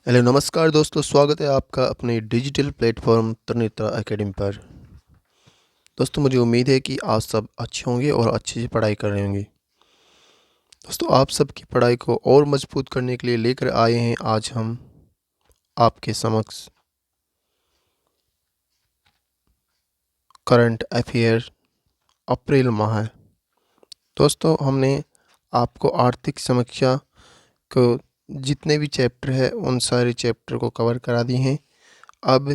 Hello नमस्कार दोस्तों, स्वागत है आपका अपने डिजिटल प्लेटफॉर्म तरणिता एकेडमी पर। दोस्तों मुझे उम्मीद है कि आप सब अच्छे होंगे और अच्छे से पढ़ाई कर रहे होंगे। दोस्तों आप सबकी पढ़ाई को और मजबूत करने के लिए लेकर आए हैं आज हम आपके समक्ष करंट अफेयर अप्रैल माह। दोस्तों हमने आपको आर्थिक समीक्षा को जितने भी चैप्टर है उन सारे चैप्टर को कवर करा दिए हैं। अब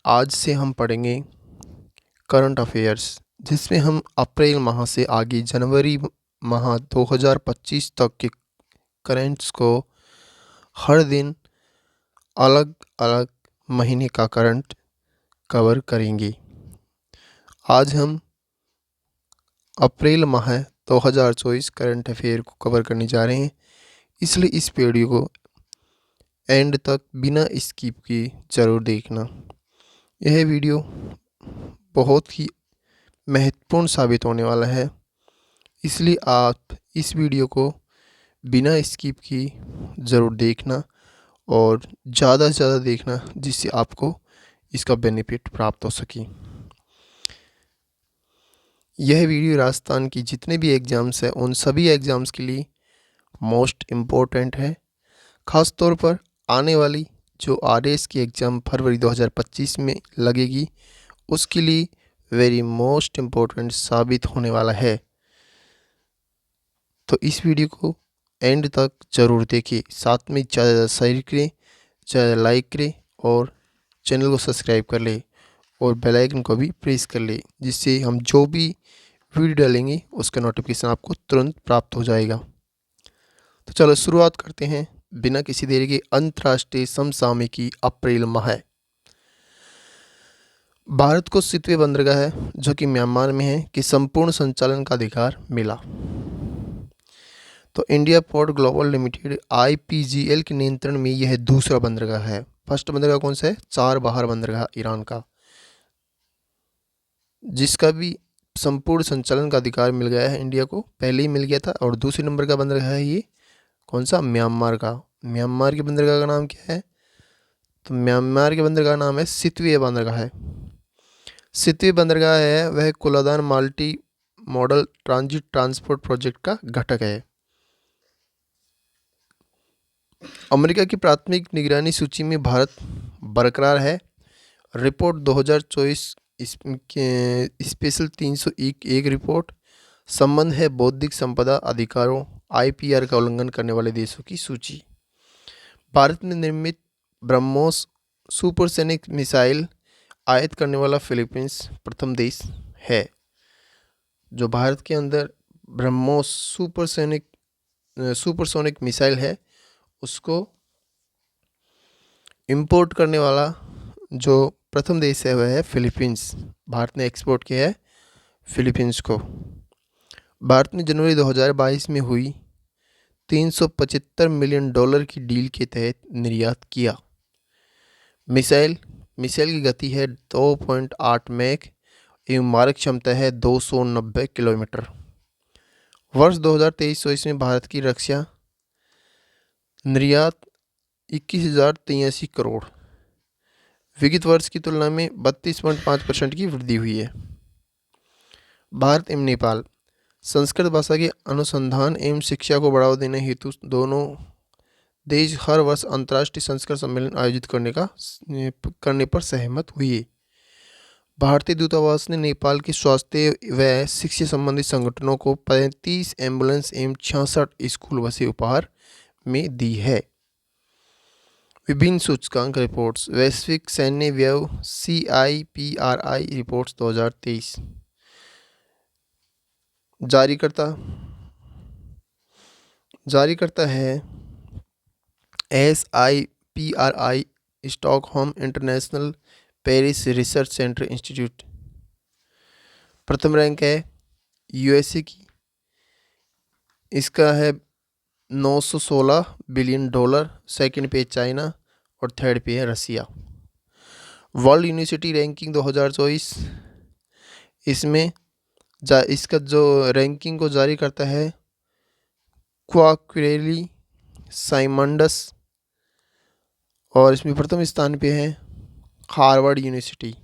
आज से हम पढ़ेंगे करंट अफेयर्स, जिसमें हम अप्रैल माह से आगे जनवरी माह 2025 तक के करेंट्स को हर दिन अलग अलग महीने का करंट कवर करेंगे। आज हम अप्रैल माह 2024 करंट अफेयर को कवर करने जा रहे हैं, इसलिए इस वीडियो को एंड तक बिना स्किप किए ज़रूर देखना। यह वीडियो बहुत ही महत्वपूर्ण साबित होने वाला है, इसलिए आप इस वीडियो को बिना स्किप की ज़रूर देखना और ज़्यादा से ज़्यादा देखना, जिससे आपको इसका बेनिफिट प्राप्त हो सके। यह वीडियो राजस्थान की जितने भी एग्ज़ाम्स हैं उन सभी एग्ज़ाम्स के लिए मोस्ट इम्पोर्टेंट है। ख़ास तौर पर आने वाली जो आरएएस की एग्ज़ाम फरवरी 2025 में लगेगी, उसके लिए वेरी मोस्ट इम्पोर्टेंट साबित होने वाला है। तो इस वीडियो को एंड तक ज़रूर देखिए, साथ में ज़्यादा शेयर करें, ज़्यादा लाइक करें और चैनल को सब्सक्राइब कर ले और बेल आइकन को भी प्रेस कर ले, जिससे हम जो भी वीडियो डालेंगे उसका नोटिफिकेशन आपको तुरंत प्राप्त हो जाएगा। तो चलो शुरुआत करते हैं बिना किसी देरी के। अंतर्राष्ट्रीय समसामयिकी अप्रैल माह। भारत को सितवे बंदरगाह है जो कि म्यांमार में है कि संपूर्ण संचालन का अधिकार मिला। तो India port global limited IPGL के नियंत्रण में यह दूसरा बंदरगाह है। फर्स्ट बंदरगाह कौन सा है? चार बाहर बंदरगाह ईरान का, जिसका भी संपूर्ण संचालन का अधिकार मिल गया है इंडिया को, पहले ही मिल गया था। और दूसरे नंबर का बंदरगाह है ये कौन सा? म्यांमार का। म्यांमार के बंदरगाह का नाम क्या है? तो म्यांमार के बंदरगाह का नाम है सितवे बंदरगाह है। सितवे बंदरगाह है वह Kaladan multi modal transit transport project का घटक है। अमेरिका की प्राथमिक निगरानी सूची में भारत बरकरार है। रिपोर्ट 2024 स्पेशल 301 रिपोर्ट संबंध है बौद्धिक संपदा अधिकारों आईपीआर का उल्लंघन करने वाले देशों की सूची। भारत में निर्मित ब्रह्मोस सुपरसोनिक मिसाइल आयात करने वाला फिलीपींस प्रथम देश है। जो भारत के अंदर ब्रह्मोस सुपरसोनिक मिसाइल है उसको इंपोर्ट करने वाला जो प्रथम देश है वह है फिलीपींस। भारत ने एक्सपोर्ट किया है फिलीपींस को। भारत ने जनवरी 2022 में हुई 375 मिलियन डॉलर की डील के तहत निर्यात किया। मिसाइल की गति है 2.8 मैक एवं मारक क्षमता है 290 किलोमीटर। वर्ष 2023-24 में भारत की रक्षा निर्यात 21,083 करोड़, विगत वर्ष की तुलना में 32.5% की वृद्धि हुई है। भारत एवं नेपाल संस्कृत भाषा के अनुसंधान एवं शिक्षा को बढ़ावा देने हेतु दोनों देश हर वर्ष अंतर्राष्ट्रीय संस्कृत सम्मेलन आयोजित करने पर सहमत हुए। भारतीय दूतावास ने नेपाल के स्वास्थ्य व शिक्षा संबंधी संगठनों को 35 एम्बुलेंस एवं 66 स्कूल बसें उपहार में दी है। विभिन्न सूचकांक रिपोर्ट्स वैश्विक सैन्य व्यय CIPRI रिपोर्ट्स 2023। जारीकर्ता है SIPRI Stockholm international Paris research centre institute. प्रथम रैंक है USA की, इसका है 916 बिलियन डॉलर। सेकंड पे चाइना और थर्ड पे है रसिया। वर्ल्ड यूनिवर्सिटी रैंकिंग 2024, इसमें इसका जो रैंकिंग को जारी करता है क्वाक्रेली साइमंडस और इसमें प्रथम स्थान पे है हार्वर्ड यूनिवर्सिटी।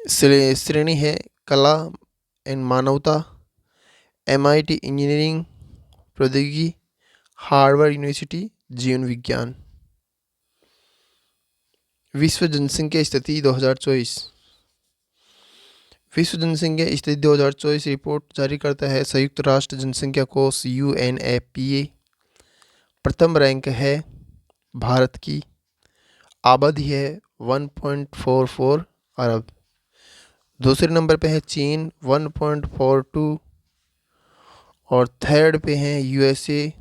श्रेणी है कला एंड मानवता, MIT इंजीनियरिंग प्रौद्योगिकी, हार्वर्ड यूनिवर्सिटी जीवन विज्ञान। विश्व जनसंख्या स्थिति 2024। विश्व जनसंख्या स्थिति 2024 रिपोर्ट जारी करता है संयुक्त राष्ट्र जनसंख्या कोष UNFPA। प्रथम रैंक है भारत की, आबादी है 1.44 अरब। दूसरे नंबर पे है चीन 1.42 और थर्ड पे है USA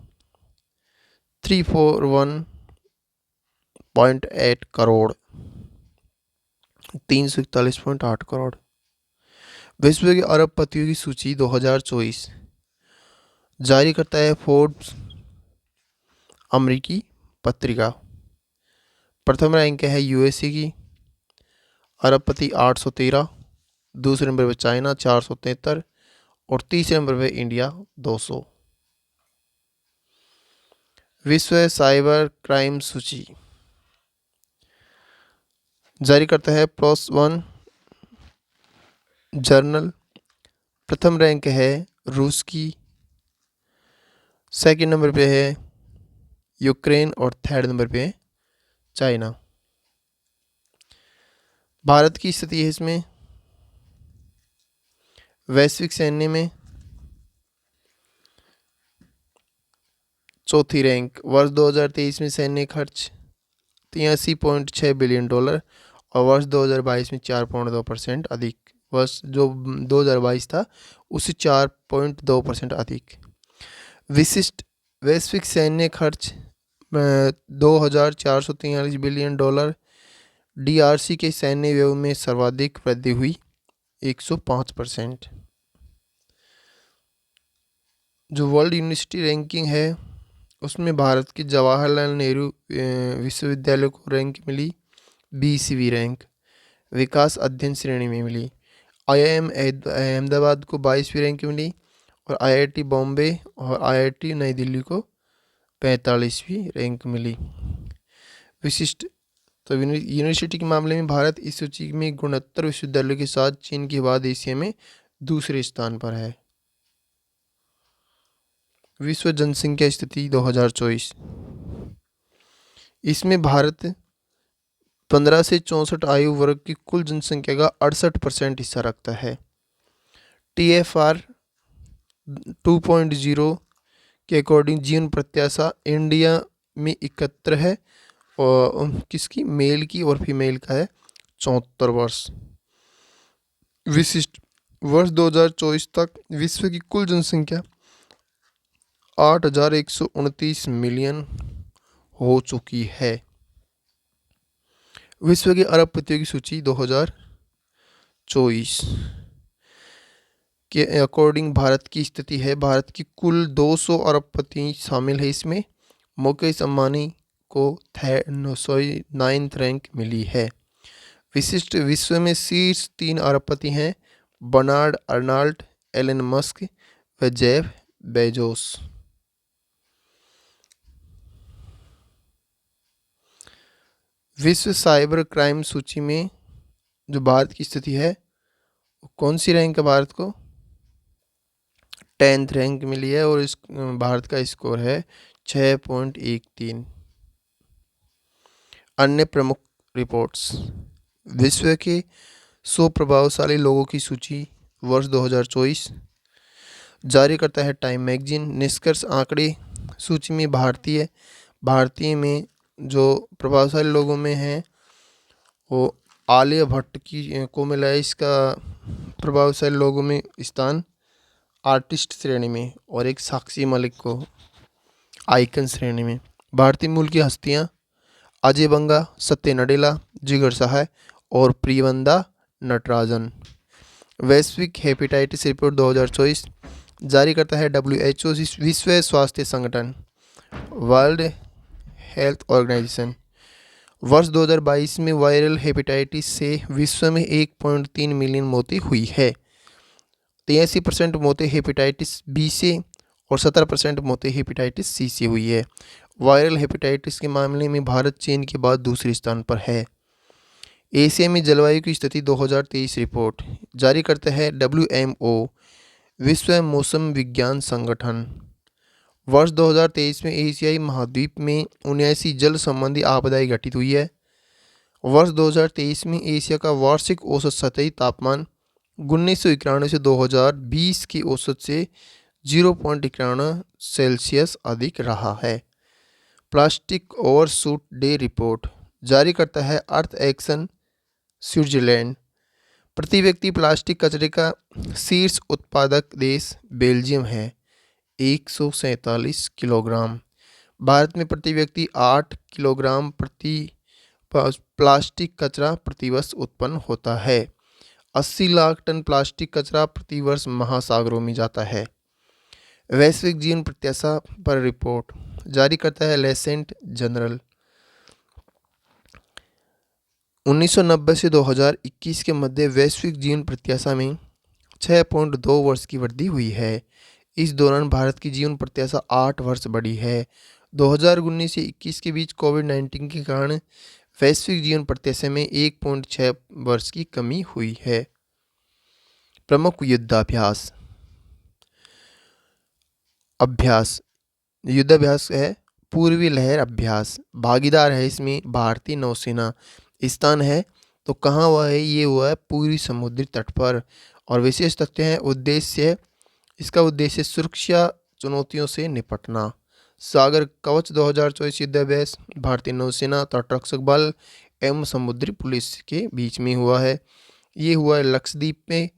341.8 करोड़, 341.8 करोड़। विश्व के अरबपतियों की सूची 2024 जारी करता है फोर्ब्स अमेरिकी पत्रिका। प्रथम रैंक है USA की, अरबपति 813, दूसरे नंबर पर चाइना 473 और तीसरे नंबर पर इंडिया 200। विश्व साइबर क्राइम सूची जारी करता है प्लस वन जर्नल। प्रथम रैंक है रूस की, सेकंड नंबर पे है यूक्रेन और थर्ड नंबर पे है चाइना। भारत की स्थिति है इसमें वैश्विक सैन्य में चौथी रैंक। वर्ष 2023 में सैन्य खर्च 83.6 बिलियन डॉलर और वर्ष 2022 में 4.2% अधिक। वर्ष जो 2022 था उससे 4.2% अधिक। विशिष्ट वैश्विक सैन्य खर्च 2443 बिलियन डॉलर। DRC के सैन्य व्यय में सर्वाधिक वृद्धि हुई 105%। जो वर्ल्ड यूनिवर्सिटी रैंकिंग है उसमें भारत के जवाहरलाल नेहरू विश्वविद्यालय को रैंक मिली BCV रैंक, विकास अध्ययन श्रेणी में मिली। IIM अहमदाबाद को 22वीं रैंक मिली और IIT बॉम्बे और IIT नई दिल्ली को 45वीं रैंक मिली। विशिष्ट तो यूनिवर्सिटी के मामले में भारत इस सूची में गुणोत्तर विश्वविद्यालयों के साथ चीन के बाद एशिया में दूसरे स्थान पर है। विश्व जनसंख्या स्थिति 2024 इसमें भारत 15 से 64 आयु वर्ग की कुल जनसंख्या का 68% हिस्सा रखता है। TFR 2.0 के अकॉर्डिंग जीवन प्रत्याशा इंडिया में 71 है और किसकी, मेल की, और फीमेल का है 74 वर्ष। विशिष्ट वर्ष 2024 तक विश्व की कुल जनसंख्या 8,129 मिलियन हो चुकी है। विश्व के अरबपतियों की सूची 2024 के अकॉर्डिंग भारत की स्थिति है। भारत की कुल 200 अरबपति शामिल है इसमें। मुकेश अंबानी को 9th रैंक मिली है। विशिष्ट विश्व में शीर्ष 3 अरबपति हैं बर्नार्ड अर्नाल्ड, एलन मस्क व जेफ बेजोस। विश्व साइबर क्राइम सूची में जो भारत की स्थिति है कौन सी रैंक है भारत को, 10th रैंक मिली है और इस भारत का स्कोर है 6.13। अन्य प्रमुख रिपोर्ट्स विश्व के 100 प्रभावशाली लोगों की सूची वर्ष 2024 जारी करता है टाइम मैगजीन। निष्कर्ष आंकड़े सूची में भारतीय में जो प्रभावशाली लोगों में हैं वो आलिया भट्ट को मिला है इसका प्रभावशाली लोगों में स्थान आर्टिस्ट श्रेणी में और एक साक्षी मलिक को आइकन श्रेणी में। भारतीय मूल की हस्तियां अजय बंगा, सत्य नडेला, जिगर सहाय और प्रियवंदा नटराजन। वैश्विक हेपेटाइटिस रिपोर्ट 2024 जारी करता है WHO विश्व स्वास्थ्य संगठन, वर्ल्ड हेल्थ ऑर्गेनाइजेशन। वर्ष 2022 में वायरल हेपेटाइटिस से विश्व में 1.3 मिलियन मौतें हुई है। 83% मौतें हेपेटाइटिस B से और 17% मौतें हेपेटाइटिस C से हुई है। वायरल हेपेटाइटिस के मामले में भारत चीन के बाद दूसरे स्थान पर है। एशिया में जलवायु की स्थिति 2023 रिपोर्ट जारी करता है WMO, विश्व मौसम विज्ञान संगठन। वर्ष 2023 में एशियाई महाद्वीप में 79 जल संबंधी आपदाएं घटित हुई है। वर्ष 2023 में एशिया का वार्षिक औसत सतही तापमान 1991 से 2020 की औसत से 0.91 सेल्सियस अधिक रहा है। प्लास्टिक ओवरशूट डे रिपोर्ट जारी करता है अर्थ एक्शन स्विट्जरलैंड। प्रति व्यक्ति प्लास्टिक कचरे का शीर्ष उत्पादक देश बेल्जियम है, 147 किलोग्राम। भारत में प्रति व्यक्ति 8 किलोग्राम प्रति प्लास्टिक कचरा प्रतिवर्ष उत्पन्न होता है। 80 लाख टन प्लास्टिक कचरा प्रतिवर्ष महासागरों में जाता है। वैश्विक जीवन प्रत्याशा पर रिपोर्ट जारी करता है लेसेंट जनरल। 1990 से 2021 के मध्य वैश्विक जीवन प्रत्याशा में 6.2 वर्ष की वृद्धि हुई है। इस दौरान भारत की जीवन प्रत्याशा 8 वर्ष बढ़ी है। 2019 से 21 के बीच कोविड-19 के कारण वैश्विक जीवन प्रत्याशा में 1.6 वर्ष की कमी हुई है। प्रमुख युद्धाभ्यास युद्धाभ्यास है पूर्वी लहर अभ्यास। भागीदार है इसमें भारतीय नौसेना। स्थान है तो कहाँ हुआ है, ये हुआ है पूर्वी समुद्री तट पर। और विशेष तथ्य हैं उद्देश्य, इसका उद्देश्य सुरक्षा चुनौतियों से निपटना। सागर कवच 2024 युद्धाभ्यास भारतीय नौसेना, तटरक्षक बल एवं समुद्री पुलिस के बीच में हुआ है। ये हुआ है लक्षद्वीप में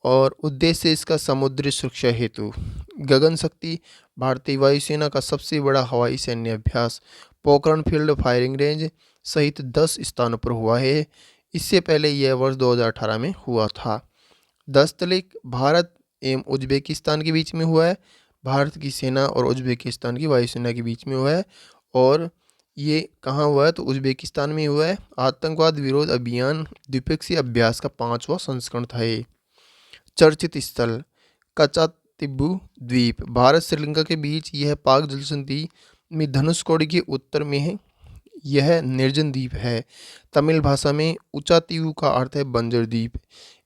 और उद्देश्य इसका समुद्री सुरक्षा हेतु। गगन शक्ति भारतीय वायुसेना का सबसे बड़ा हवाई सैन्य अभ्यास पोखरण फील्ड फायरिंग रेंज सहित 10 स्थानों पर हुआ है। इससे पहले यह वर्ष 2018 में हुआ था। दस्तलिक भारत एवं उज्बेकिस्तान के बीच में हुआ है। भारत की सेना और उज्बेकिस्तान की वायुसेना के बीच में हुआ है। और ये कहाँ हुआ है तो उज्बेकिस्तान में हुआ है। आतंकवाद विरोध अभियान द्विपक्षीय अभ्यास का 5वां संस्करण था ये। चर्चित स्थल कचातिबू द्वीप भारत श्रीलंका के बीच यह पाक जलसंधि में धनुषकोडी के उत्तर में है। यह निर्जन द्वीप है। तमिल भाषा में उचातीवू का अर्थ है बंजर द्वीप।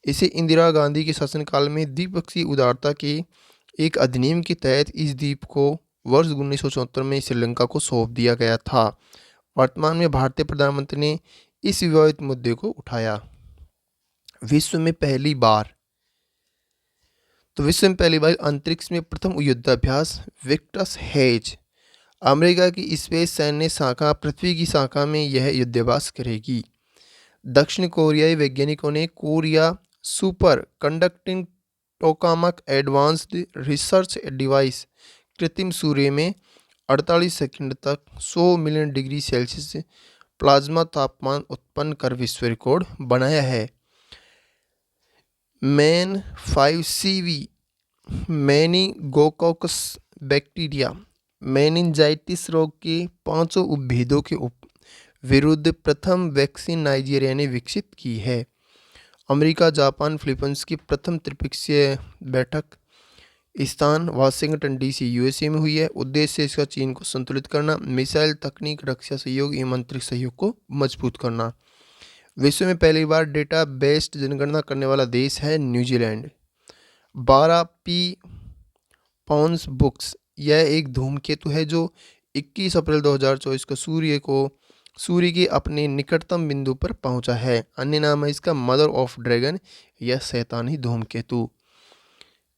इसे इंदिरा गांधी के शासनकाल में द्विपक्षीय उदारता के एक अधिनियम के तहत इस द्वीप को वर्ष 1974 में श्रीलंका को सौंप दिया गया था। वर्तमान में भारतीय प्रधानमंत्री ने इस विवादित मुद्दे को उठाया। विश्व में पहली बार अंतरिक्ष में प्रथम युद्धाभ्यास विक्टस हेज। अमेरिका की स्पेस सैन्य शाखा पृथ्वी की शाखा में यह युद्धाभ्यास करेगी। दक्षिण कोरियाई वैज्ञानिकों ने Korea super conducting tokamak advanced research device कृत्रिम सूर्य में 48 सेकंड तक 100 मिलियन डिग्री सेल्सियस प्लाज्मा तापमान उत्पन्न कर विश्व रिकॉर्ड बनाया है। Man 5CV meningococcus bacteria meningitis रोग के 5 उपभेदों के विरुद्ध प्रथम वैक्सीन नाइजीरिया ने विकसित की है। अमेरिका जापान फिलीपींस की प्रथम त्रिपक्षीय बैठक स्थान वाशिंगटन DC USA में हुई है। उद्देश्य इसका चीन को संतुलित करना, मिसाइल तकनीक, रक्षा सहयोग एवं अंतरिक्ष सहयोग को मजबूत करना। विश्व में पहली बार डेटा बेस्ड जनगणना करने वाला देश है न्यूजीलैंड। 12P पॉन्स बुक्स यह एक धूमकेतु है जो 21 अप्रैल 2024 को सूर्य के अपने निकटतम बिंदु पर पहुंचा है। अन्य नाम है इसका मदर ऑफ ड्रैगन या शैतानी धूमकेतु।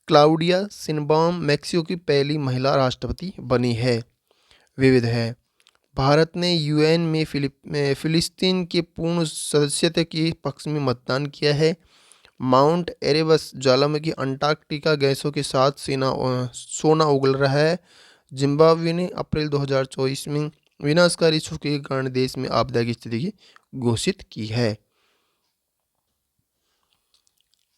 क्लाउडिया शिनबाम मैक्सिको की पहली महिला राष्ट्रपति बनी है। विविध है भारत ने UN में फिलिस्तीन के पूर्ण सदस्यता के पक्ष में मतदान किया है। माउंट एरेबस ज्वालामुखी अंटार्कटिका गैसों के साथ सोना उगल रहा है। जिम्बाब्वे ने अप्रैल 2024 में विनाशकारी सूखे के कारण देश में आपदा की स्थिति की घोषित की है।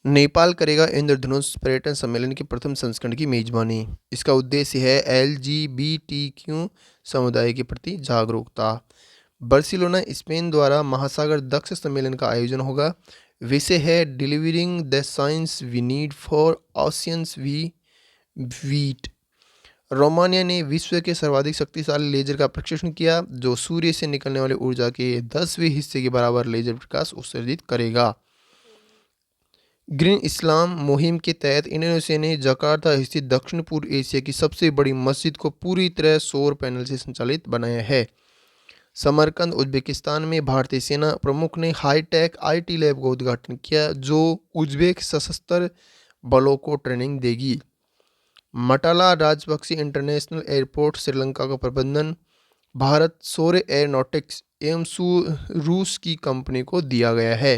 नेपाल करेगा इंद्रधनुष पर्यटन सम्मेलन के प्रथम संस्करण की मेजबानी। इसका उद्देश्य है LGBTQ समुदाय के प्रति जागरूकता। बार्सिलोना स्पेन द्वारा महासागर दक्ष सम्मेलन का आयोजन होगा। विषय है delivering the science we need for oceans we want. Romania ने विश्व के सर्वाधिक शक्तिशाली लेजर का प्रक्षेपण किया जो सूर्य से निकलने वाली ऊर्जा के 10वें हिस्से के बराबर लेजर प्रकाश उत्सर्जित करेगा। ग्रीन इस्लाम मुहिम के तहत इंडोनेशिया ने जकार्ता स्थित दक्षिण पूर्व एशिया की सबसे बड़ी मस्जिद को पूरी तरह सौर पैनल से संचालित बनाया है। समरकंद उज्बेकिस्तान में भारतीय सेना प्रमुख ने हाईटेक आईटी लैब का उद्घाटन किया जो उज्बेक सशस्त्र बलों को ट्रेनिंग देगी। मटाला राजपक्षी इंटरनेशनल एयरपोर्ट श्रीलंका का प्रबंधन भारत सौर एयरोनॉटिक्स एवं रूस की कंपनी को दिया गया है।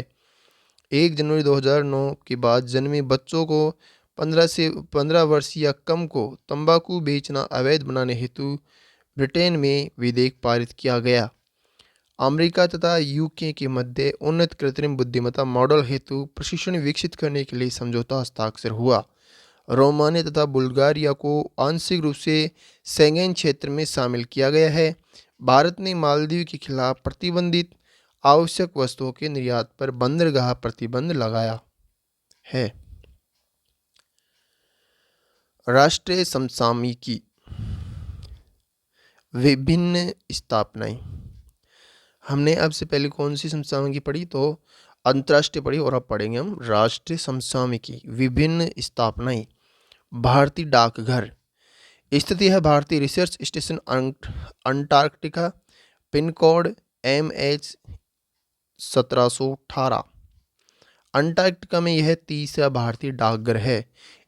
1 जनवरी 2009 के बाद जन्मे बच्चों को 15 वर्ष या कम को तंबाकू बेचना अवैध बनाने हेतु ब्रिटेन में विधेयक पारित किया गया। अमेरिका तथा यूके के मध्य उन्नत कृत्रिम बुद्धिमत्ता मॉडल हेतु प्रशिक्षण विकसित करने के लिए समझौता हस्ताक्षर हुआ। रोमानिया तथा बुल्गारिया को आंशिक रूप से शेंगेन क्षेत्र में शामिल किया गया है। भारत ने मालदीव के खिलाफ प्रतिबंधित आवश्यक वस्तुओं के निर्यात पर बंदरगाह प्रतिबंध लगाया है। राष्ट्रीय समसामयिकी विभिन्न स्थापनाएं। हमने अब से पहले कौन सी समसामयिकी पढ़ी? तो अंतर्राष्ट्रीय पढ़ी और अब पढ़ेंगे हम राष्ट्रीय समसामयिकी विभिन्न स्थापनाएं। भारतीय डाकघर स्थिति है भारतीय research station Antarctica, pin code MH 1718। Antarctica में यह तीसरा भारतीय डाकघर है।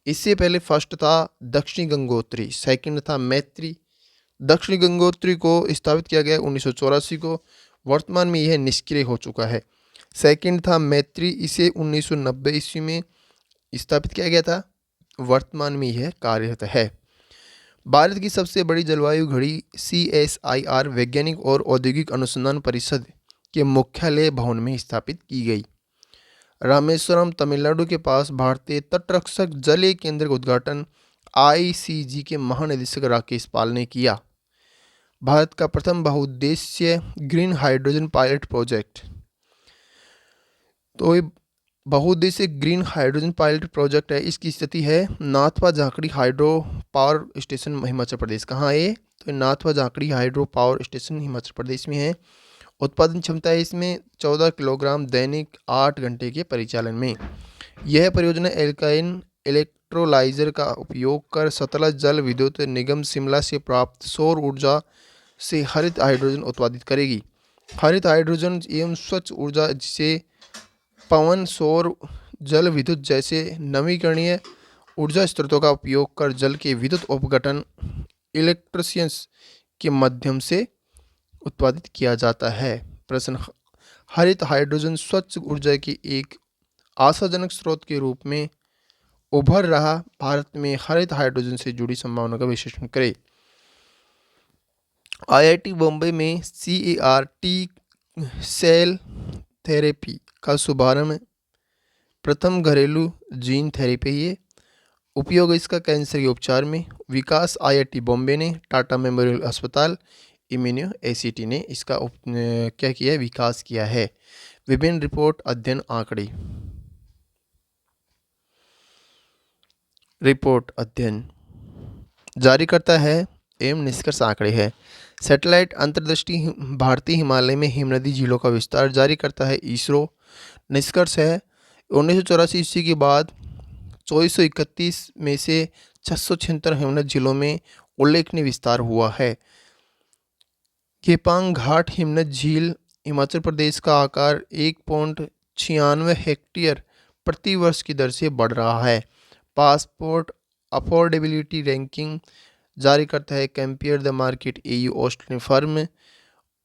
इससे पहले फर्स्ट था दक्षिणी गंगोत्री, सेकंड था मैत्री। दक्षिणी गंगोत्री को स्थापित किया गया 1984 को, वर्तमान में यह निष्क्रिय हो चुका है। सेकंड था मैत्री, इसे 1990 ईस्वी में स्थापित किया गया था, वर्तमान में यह कार्यरत है। भारत की सबसे बड़ी जलवायु घड़ी CSIR वैज्ञानिक और औद्योगिक अनुसंधान परिषद के मुख्यालय भवन में स्थापित की गई। रामेश्वरम तमिलनाडु के पास भारतीय तटरक्षक जलीय केंद्र का उद्घाटन ICG के महानिदेशक राकेश पाल ने किया। भारत का प्रथम बहुउद्देश्य ग्रीन हाइड्रोजन पायलट प्रोजेक्ट। तो ये बहुउद्देश्य ग्रीन हाइड्रोजन पायलट प्रोजेक्ट है, इसकी स्थिति है Nathpa Jhakri hydro power station Himachal Pradesh. कहाँ है? तो Nathpa Jhakri hydro power station Himachal Pradesh में है। उत्पादन क्षमता है इसमें 14 किलोग्राम दैनिक 8 घंटे के परिचालन में। यह परियोजना एल्काइन इलेक्ट्रोलाइजर का उपयोग कर सतलज जल विद्युत निगम शिमला से प्राप्त सौर ऊर्जा से हरित हाइड्रोजन उत्पादित करेगी। हरित हाइड्रोजन एवं स्वच्छ ऊर्जा जिसे पवन, सौर, जल विद्युत जैसे नवीकरणीय ऊर्जा स्रोतों का उपयोग कर जल के विद्युत अपघटन इलेक्ट्रिशियंस के माध्यम से उत्पादित किया जाता है। प्रश्न, हरित हाइड्रोजन स्वच्छ ऊर्जा के एक आशाजनक स्रोत के रूप में उभर रहा भारत में हरित हाइड्रोजन से जुड़ी संभावना का विश्लेषण करें। IIT बॉम्बे में CAR-T सेल थेरेपी का शुभारंभ, प्रथम घरेलू जीन थेरेपी है। उपयोग इसका कैंसर के उपचार में। विकास IIT बॉम्बे ने, टाटा मेमोरियल अस्पताल, इम्यूनो ACT ने इसका क्या किया है? विकास किया है। विभिन्न रिपोर्ट, अध्ययन, आंकड़े। रिपोर्ट, अध्ययन जारी करता है एवं निष्कर्ष आंकड़े है। सैटेलाइट अंतर्दृष्टि भारतीय हिमालय में हिमनदी झीलों का विस्तार जारी करता है इसरो। निष्कर्ष है 1984 ईस्वी के बाद 2431 में से 676 हिमनद झीलों में उल्लेखनीय विस्तार हुआ है। केपांग घाट हिमनद झील हिमाचल प्रदेश का आकार 1.96 हेक्टेयर प्रति वर्ष की दर से बढ़ रहा है। पासपोर्ट अफोर्डेबिलिटी रैंकिंग जारी करता है compare the market EU Australian firm.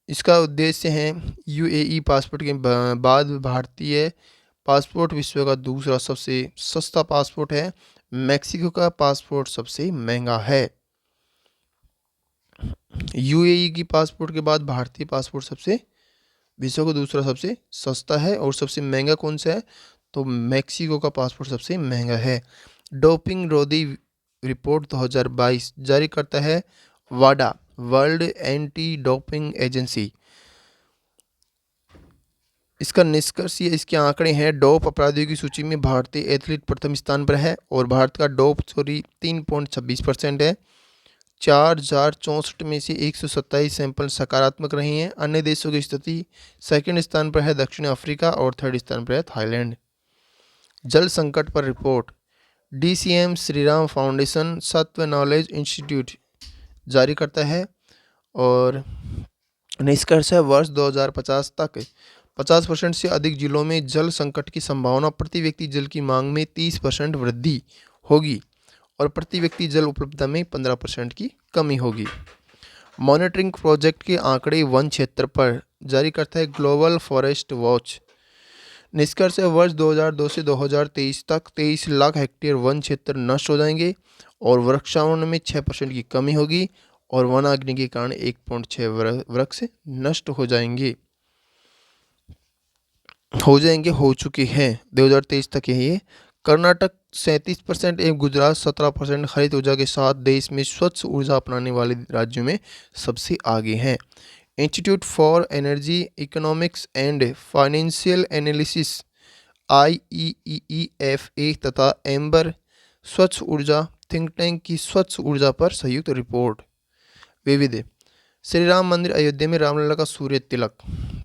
इसका उद्देश्य है UAE पासपोर्ट के बाद भारतीय पासपोर्ट विश्व का दूसरा सबसे सस्ता पासपोर्ट है। मैक्सिको का पासपोर्ट सबसे महंगा है। UAE की पासपोर्ट के बाद भारतीय पासपोर्ट सबसे विश्व का दूसरा सबसे सस्ता है और सबसे महंगा कौन सा है? तो मैक्सिको का पासपोर्ट सबसे महंगा है। डोपिंग रोधी रिपोर्ट 2022 जारी करता है वाडा, वर्ल्ड एंटी डोपिंग एजेंसी। इसका निष्कर्ष ये इसके आंकड़े हैं। डोप अपराधियों की सूची में भारतीय एथलीट प्रथम स्थान पर है और भारत का डोप चोरी 3.26% है। 4064 में से 127 सैंपल सकारात्मक रहे हैं। अन्य देशों की स्थिति सेकंड स्थान पर है दक्षिण अफ्रीका और थर्ड स्थान पर है थाईलैंड। जल संकट पर रिपोर्ट। DCM श्रीराम फाउंडेशन सत्व नॉलेज इंस्टीट्यूट जारी करता है और निष्कर्ष है वर्ष 2050 तक 50% से अधिक जिलों में जल संकट की संभावना। प्रति व्यक्ति जल की मांग में 30% वृद्धि होगी और प्रति व्यक्ति जल उपलब्धता में 15% की कमी होगी। मॉनिटरिंग प्रोजेक्ट के आंकड़े वन क्षेत्र पर जारी करता है ग्लोबल फॉरेस्ट वॉच। निष्कर्ष है वर्ष 2002 से 2023 तक 23 लाख हेक्टेयर वन क्षेत्र नष्ट हो जाएंगे और वृक्षावरण में 6% की कमी होगी और वनाग्नि के कारण 1.6 वृक्ष नष्ट हो चुके हैं 2023 तक। ये कर्नाटक 37% एवं गुजरात 17% हरित ऊर्जा के साथ देश में स्वच्छ ऊर्जा अपनाने वाले राज्यों में सबसे आगे हैं। Institute for energy economics and financial analysis IEEFA तथा एम्बर स्वच्छ ऊर्जा थिंक टैंक की स्वच्छ ऊर्जा पर संयुक्त रिपोर्ट। विविध श्री राम मंदिर अयोध्या में रामलला का सूर्य तिलक।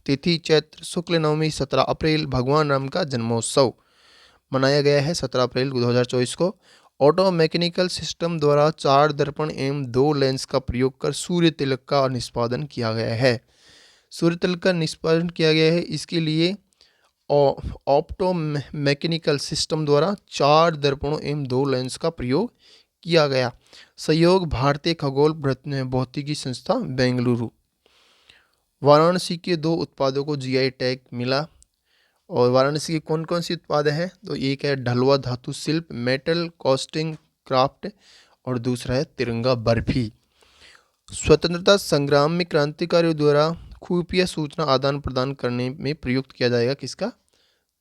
तिथि चैत्र शुक्ल नवमी 17 अप्रैल। भगवान राम का जन्मोत्सव मनाया गया है 17 अप्रैल 2024 को। ऑटो मैकेनिकल सिस्टम द्वारा 4 दर्पण एवं 2 लेंस का प्रयोग कर सूर्य तिलक का निष्पादन किया गया है। सूर्य तिलक का निष्पादन किया गया है, इसके लिए ऑप्टो मैकेनिकल सिस्टम द्वारा 4 दर्पणों एवं 2 लेंस का प्रयोग किया गया। सहयोग भारतीय खगोल भौतिकी संस्था बेंगलुरु। वाराणसी के 2 उत्पादों को GI टैग मिला। और वाराणसी के कौन कौन सी उत्पाद हैं? तो एक है ढलवा धातु शिल्प मेटल कास्टिंग क्राफ्ट और दूसरा है तिरंगा बर्फी। स्वतंत्रता संग्राम में क्रांतिकारियों द्वारा खुफिया सूचना आदान प्रदान करने में प्रयुक्त किया जाएगा किसका?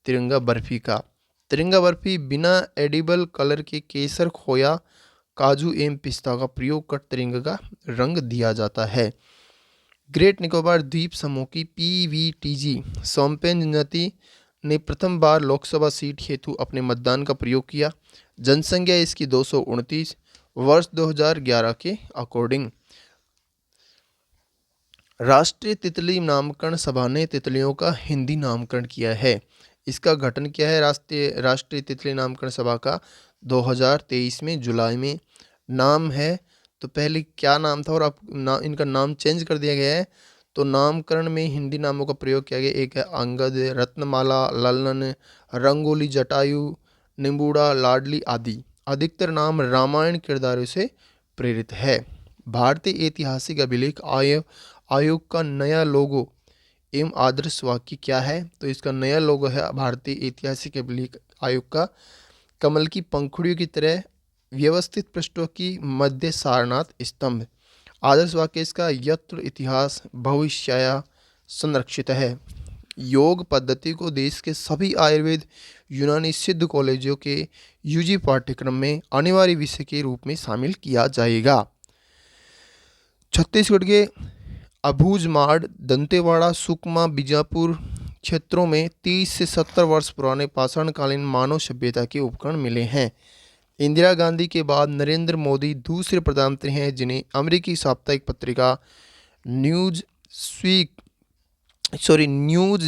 तिरंगा बर्फी का। तिरंगा बर्फी बिना एडिबल कलर के केसर खोया काजू एवं पिस्ता का प्रयोग कर तिरंगा का रंग दिया जाता है। ग्रेट निकोबार द्वीप समूह की PVTG सोम्पेन जनजाति ने प्रथम बार लोकसभा सीट हेतु अपने मतदान का प्रयोग किया। जनसंख्या इसकी 229 वर्ष 2011 के अकॉर्डिंग। राष्ट्रीय तितली नामकरण सभा ने तितलियों का हिंदी नामकरण किया है। इसका गठन क्या है राष्ट्रीय तितली नामकरण सभा का? 2023 में जुलाई में। नाम है तो पहले क्या नाम था और अब इनका नाम चेंज कर दिया गया है। तो नामकरण में हिंदी नामों का प्रयोग किया गया। एक है अंगद, रत्नमाला, ललन, रंगोली, जटायु, निम्बूड़ा, लाडली आदि। अधिकतर नाम रामायण किरदारों से प्रेरित है। भारतीय ऐतिहासिक अभिलेख आयोग का नया लोगो एवं आदर्श वाक्य क्या है? तो इसका नया लोगो है भारतीय ऐतिहासिक अभिलेख आयोग का कमल की पंखुड़ियों की तरह व्यवस्थित पृष्ठों की मध्य सारनाथ स्तंभ। आदर्श वाक्य इसका यत्र इतिहास भविष्याय संरक्षित है। योग पद्धति को देश के सभी आयुर्वेद यूनानी सिद्ध कॉलेजों के UG पाठ्यक्रम में अनिवार्य विषय के रूप में शामिल किया जाएगा। छत्तीसगढ़ के अबूझमाड़, दंतेवाड़ा, सुकमा, बीजापुर क्षेत्रों में 30 से 70 वर्ष पुराने पाषाणकालीन मानव सभ्यता के उपकरण मिले हैं। इंदिरा गांधी के बाद नरेंद्र मोदी दूसरे प्रधानमंत्री हैं जिन्हें अमेरिकी साप्ताहिक पत्रिका न्यूज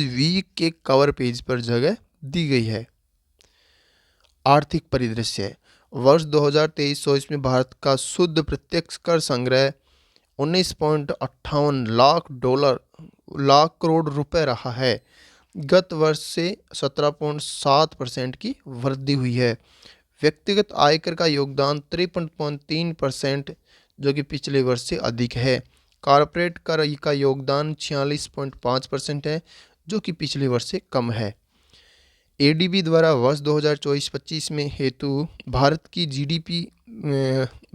वीक के कवर पेज पर जगह दी गई है। आर्थिक परिदृश्य। वर्ष 2023-24 में भारत का शुद्ध प्रत्यक्ष कर संग्रह 19.58 लाख करोड़ रुपए रहा है। गत वर्ष से 17.7% की वृद्धि हुई है। व्यक्तिगत आयकर का योगदान 53.3% जो कि पिछले वर्ष से अधिक है। कॉर्पोरेट कर का योगदान 46.5% है जो कि पिछले वर्ष से कम है। ADB द्वारा वर्ष 2024-25 में हेतु भारत की GDP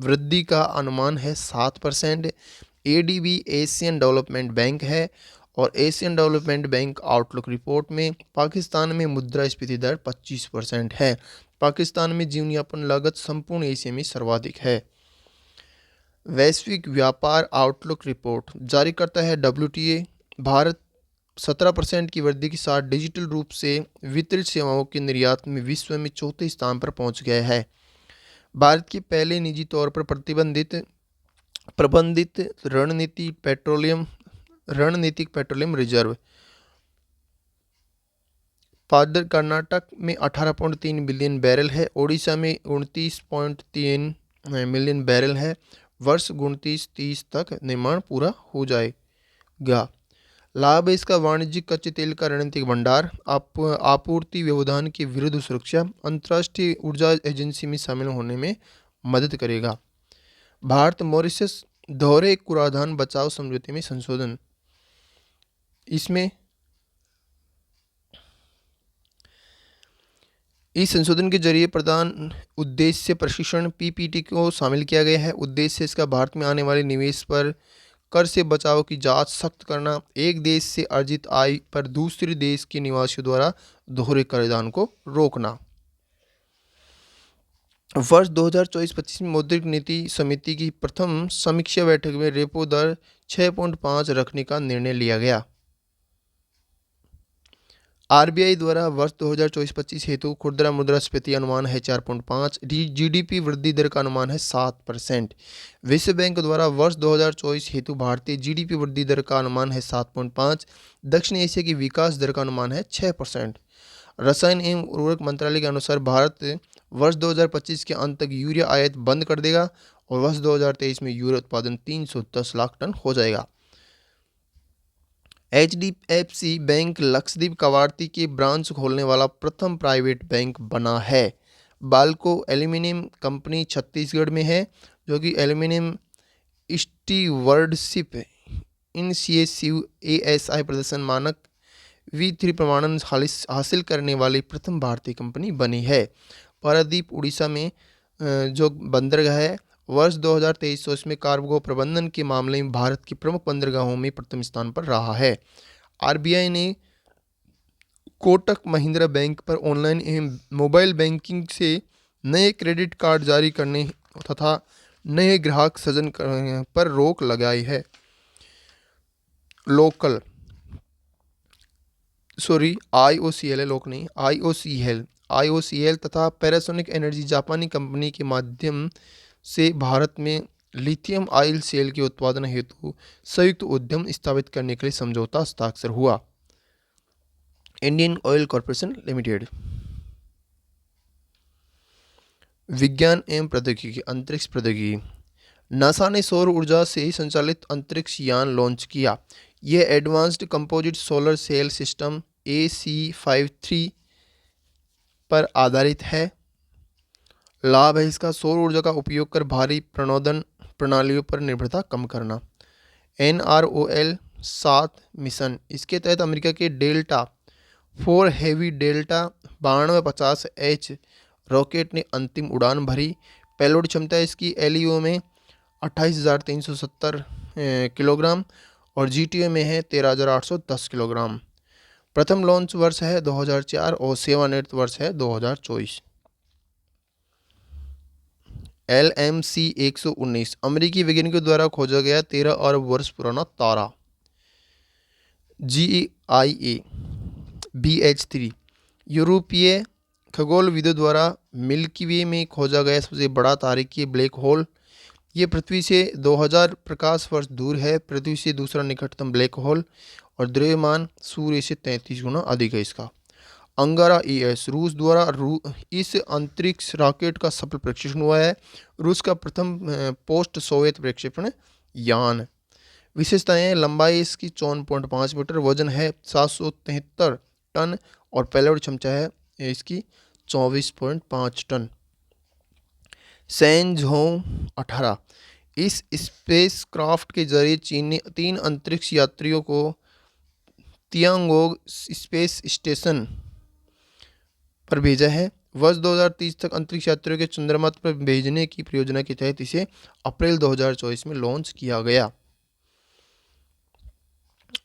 वृद्धि का अनुमान है 7%। ADB एशियन डेवलपमेंट बैंक है और Asian development bank outlook report में पाकिस्तान में मुद्रास्फीति दर 25% है। पाकिस्तान में जीवन यापन लागत संपूर्ण एशिया में सर्वाधिक है। वैश्विक व्यापार आउटलुक रिपोर्ट जारी करता है WTA। भारत 17% की वृद्धि के साथ डिजिटल रूप से वितरित सेवाओं के निर्यात में विश्व में चौथे स्थान पर पहुंच गया है। भारत की पहले निजी तौर पर प्रतिबंधित प्रबंधित रणनीतिक पेट्रोलियम रिजर्व। पादर कर्नाटक में 18.3 बिलियन बैरल है। ओडिशा में 29.3 मिलियन बैरल है। वर्ष 29-30 तक निर्माण पूरा हो जाएगा। लाभ है इसका वाणिज्यिक कच्चे तेल का रणनीतिक भंडार, आपूर्ति व्यवधान के विरुद्ध सुरक्षा, अंतर्राष्ट्रीय ऊर्जा एजेंसी में शामिल होने में मदद करेगा। भारत मॉरिशस दोहरे कूड़ाधान बचाव समझौते में संशोधन। इस संशोधन के जरिए प्रधान उद्देश्य प्रशिक्षण पीपीटी को शामिल किया गया है। उद्देश्य इसका भारत में आने वाले निवेश पर कर से बचाव की जांच सख्त करना, एक देश से अर्जित आय पर दूसरे देश के निवासियों द्वारा दोहरे कराधान को रोकना। वर्ष 2024-25 में मौद्रिक नीति समिति की प्रथम समीक्षा बैठक में रेपो दर 6.5 रखने का निर्णय लिया गया। आरबीआई द्वारा वर्ष 2024-25 हेतु खुदरा मुद्रास्फीति अनुमान है 4.5, जीडीपी वृद्धि दर का अनुमान है 7%। विश्व बैंक द्वारा वर्ष 2024 हेतु भारतीय जीडीपी वृद्धि दर का अनुमान है 7.5, दक्षिण एशिया की विकास दर का अनुमान है 6%। रसायन एवं उर्वरक मंत्रालय के अनुसार भारत वर्ष 2025 के अंत तक यूरिया आयात बंद कर देगा और वर्ष 2023 में यूरिया उत्पादन 310 लाख टन हो जाएगा। HDFC बैंक लक्षद्वीप कवारती के ब्रांच खोलने वाला प्रथम प्राइवेट बैंक बना है। बाल्को एल्यूमिनियम कंपनी छत्तीसगढ़ में है, जो कि एल्यूमिनियम स्टीवर्डशिप इनिशिएटिव ASI प्रदर्शन मानक V3 प्रमाणन हासिल करने वाली प्रथम भारतीय कंपनी बनी है। पारादीप उड़ीसा में जो बंदरगाह है, वर्ष 2023 में कार्गो प्रबंधन के मामले में भारत की प्रमुख बंदरगाहों में प्रथम स्थान पर रहा है। आरबीआई ने कोटक महिंद्रा बैंक पर ऑनलाइन एवं मोबाइल बैंकिंग से नए क्रेडिट कार्ड जारी करने तथा नए ग्राहक सृजन पर रोक लगाई है। IOCL तथा पैनासोनिक एनर्जी जापानी कंपनी के माध्यम से भारत में लिथियम आयल सेल के उत्पादन हेतु संयुक्त उद्यम स्थापित करने के लिए समझौता हस्ताक्षर हुआ। Indian oil corporation limited. विज्ञान एवं प्रौद्योगिकी, अंतरिक्ष प्रौद्योगिकी। नासा ने सौर ऊर्जा से संचालित अंतरिक्ष यान लॉन्च किया। यह advanced composite solar sail system AC-53 पर आधारित है। लाभ है इसका सौर ऊर्जा का उपयोग कर भारी प्रणोदन प्रणालियों पर निर्भरता कम करना। NROL 7 मिशन, इसके तहत अमेरिका के delta 4 heavy delta 9250H rocket ने अंतिम उड़ान भरी। पेलोड क्षमता इसकी LEO में 28,370 किलोग्राम और GTO में है 13,810 किलोग्राम। प्रथम लॉन्च वर्ष है 2004 और सेवानिवृत्त वर्ष है 2024। LMC 119 अमेरिकी वैज्ञानिकों द्वारा खोजा गया 13 अरब वर्ष पुराना तारा। GIA BH3 यूरोपीय खगोलविदों द्वारा मिल्की वे में खोजा गया सबसे बड़ा तारकीय ब्लैक होल। ये पृथ्वी से 2000 प्रकाश वर्ष दूर है। पृथ्वी से दूसरा निकटतम ब्लैक होल और द्रव्यमान सूर्य से 33 गुना अधिक है इसका। अंगारा ES रूस द्वारा इस अंतरिक्ष रॉकेट का सफल प्रक्षेपण हुआ है। रूस का प्रथम पोस्ट सोवियत प्रक्षेपण यान। विशेषताएं, लंबाई इसकी 54.5 मीटर, वजन है 773 टन और पेलोड क्षमता है इसकी 24.5 टन। शैनझोउ 18 इस स्पेस क्राफ्ट के जरिए चीन ने 3 अंतरिक्ष यात्रियों को तियांगोंग स्पेस स्टेशन पर भेजा है। वर्ष 2030 तक अंतरिक्ष यात्रियों के चंद्रमा पर भेजने की परियोजना के तहत इसे अप्रैल 2024 में लॉन्च किया गया।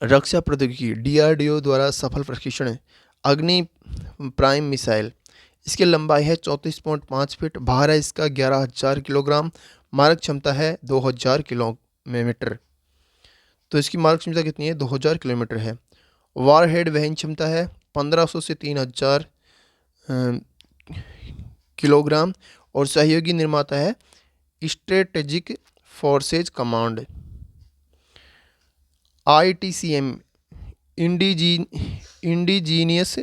रक्षा प्रौद्योगिकी, DRDO द्वारा सफल प्रशिक्षण अग्नि प्राइम मिसाइल। इसकी लंबाई है 34.5 फीट, भार है इसका 11,000 किलोग्राम, मारक क्षमता है 2000 किलोमीटर। तो इसकी मारक क्षमता कितनी है? 2000 किलोमीटर है। वारहेड वहन क्षमता है 1500 से 3000 किलोग्राम और सहयोगी निर्माता है strategic forces command. ITCM indigenous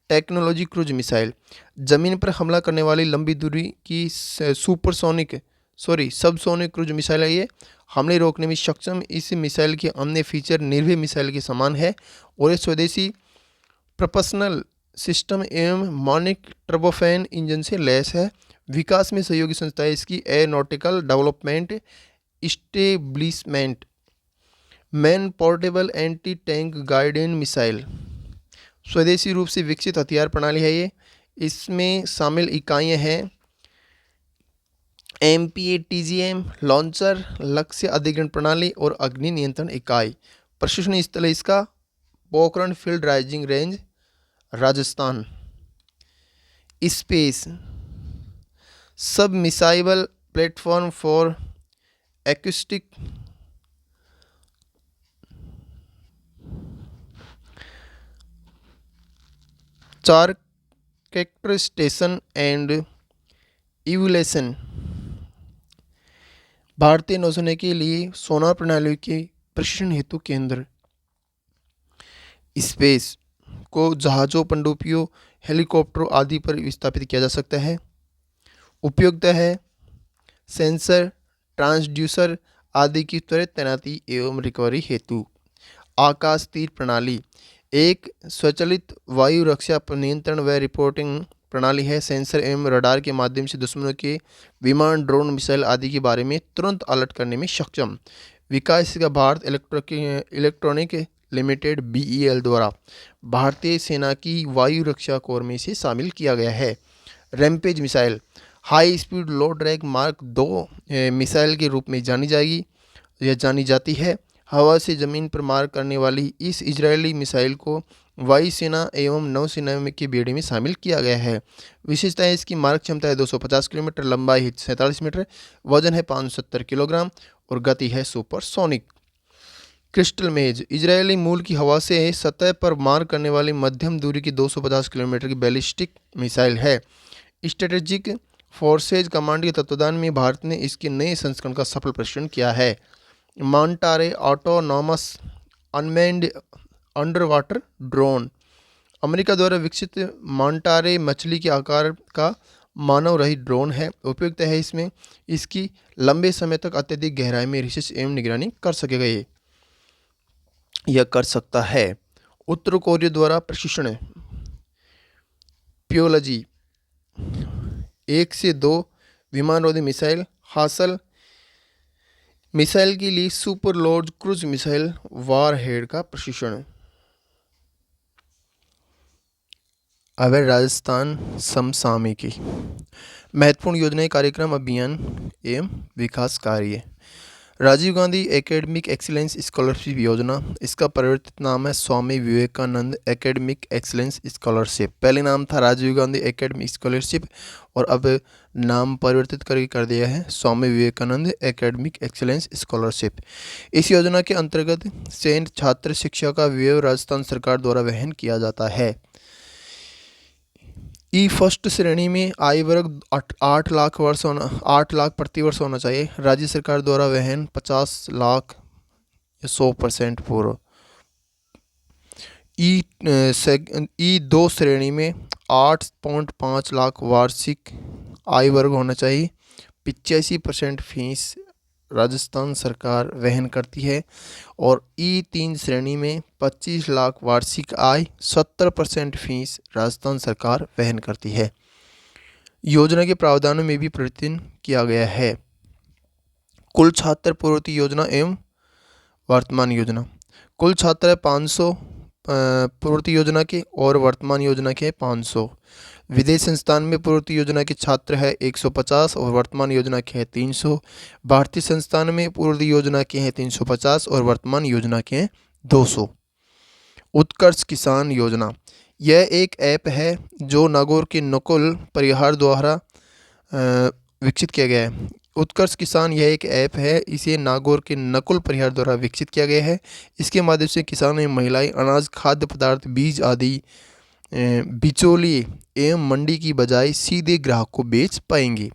technology cruise missile, ज़मीन पर हमला करने वाली लंबी दूरी की सबसोनिक क्रूज मिसाइल है। ये हमले रोकने में सक्षम। इस मिसाइल के अन्य फीचर निर्भय मिसाइल के समान है और ये स्वदेशी प्रोपल्शन सिस्टम एवं मॉनिक टर्बोफैन इंजन से लैस है। विकास में सहयोगी संस्थाएं इसकी aeronautical development establishment, man portable anti tank guidance missile, स्वदेशी रूप से विकसित हथियार प्रणाली है ये। इसमें शामिल इकाइयाँ हैं MPATGM लॉन्चर, लक्ष्य अधिग्रहण प्रणाली और अग्नि नियंत्रण इकाई। प्रशिक्षण स्थल है इसका Pokhran field rising range, Rajasthan. Space सब मिसाइबल प्लेटफॉर्म फॉर एक्यूस्टिक चार कैरेक्टर स्टेशन एंड इवोल्यूशन, भारतीय नौसेना के लिए सोनार प्रणाली के प्रशिक्षण हेतु केंद्र। स्पेस को जहाज़ों, पनडुब्बियों, हेलीकॉप्टरों आदि पर विस्थापित किया जा सकता है। उपयोगिता है सेंसर, ट्रांसड्यूसर आदि की त्वरित तैनाती एवं रिकवरी हेतु। आकाश तीर प्रणाली एक स्वचालित वायु रक्षा नियंत्रण व रिपोर्टिंग प्रणाली है। सेंसर एवं रडार के माध्यम से दुश्मनों के विमान, ड्रोन, मिसाइल आदि के बारे में तुरंत अलर्ट करने में सक्षम। विकास का भारत इलेक्ट्रॉनिक लिमिटेड BEL द्वारा भारतीय सेना की वायु रक्षा कोर में से शामिल किया गया है। रैम्पेज मिसाइल हाई स्पीड लो ड्रैग मार्क 2 मिसाइल के रूप में जानी जाती है। हवा से ज़मीन पर मार करने वाली इस इजरायली मिसाइल को वायुसेना एवं नौसेना के बेड़े में शामिल किया गया है। विशेषताएं इसकी मारक क्षमता है 250 किलोमीटर, लंबाई है 47 मीटर, वजन है 570 किलोग्राम और गति है सुपरसोनिक। क्रिस्टल मेज इजरायली मूल की हवा से सतह पर मार करने वाली मध्यम दूरी की 250 किलोमीटर की बैलिस्टिक मिसाइल है। स्ट्रेटेजिक फोर्सेज कमांड के तत्वाधान में भारत ने इसके नए संस्करण का सफल प्रशिक्षण किया है। Manta ray autonomous unmanned under water drone, America द्वारा विकसित मॉन्टारे मछली के आकार का मानव रहित ड्रोन है। उपयुक्त है इसमें इसकी लंबे समय तक अत्यधिक गहराई में रिसर्च एवं निगरानी कर सकेगा। यह कर सकता है। उत्तर कोरिया द्वारा प्रशिक्षण प्योलॉजी 1 से 2 विमानरोधी मिसाइल हासिल। मिसाइल के लिए super large cruise missile warhead का प्रशिक्षण। अब है राजस्थान समसामयिकी, महत्वपूर्ण योजनाएं, कार्यक्रम, अभियान एवं विकास कार्य। Rajiv Gandhi academic excellence scholarship योजना, इसका परिवर्तित नाम है Swami Vivekananda academic excellence scholarship. पहले नाम था राजीव गांधी एकेडमिक स्कॉलरशिप और अब नाम परिवर्तित करके कर दिया है Swami Vivekananda academic excellence scholarship. इस योजना के अंतर्गत चयनित छात्र शिक्षा का व्यय राजस्थान सरकार द्वारा वहन किया जाता है। फर्स्ट श्रेणी में आयु वर्ग 8 लाख प्रति वर्ष होना चाहिए। राज्य सरकार द्वारा वहन 50 लाख 100% पूर्व। दो श्रेणी में 8.5 लाख वार्षिक आयु वर्ग होना चाहिए। 85% फीस राजस्थान सरकार वहन करती है। और 3 श्रेणी में 25 लाख वार्षिक आय, 70% फीस राजस्थान सरकार वहन करती है। योजना के प्रावधानों में भी परिवर्तन किया गया है। कुल छात्र पूर्ववर्ती योजना एवं वर्तमान योजना, कुल छात्र है 500 पूर्ववर्ती योजना के और वर्तमान योजना के 500। विदेश संस्थान में पूर्ववर्ती योजना के छात्र है 150 और वर्तमान योजना के हैं 300। भारतीय संस्थान में पूर्ववर्ती योजना के हैं 350 और वर्तमान योजना के हैं 200। उत्कर्ष किसान योजना, यह एक ऐप है जो नागौर के नकुल परिहार द्वारा विकसित किया गया है। उत्कर्ष किसान यह एक ऐप है, इसे नागौर के नकुल परिहार द्वारा विकसित किया गया है। इसके माध्यम से किसान एवं महिलाएं अनाज, खाद्य पदार्थ, बीज आदि बिचौलिए एवं मंडी की बजाय सीधे ग्राहक को बेच पाएंगे।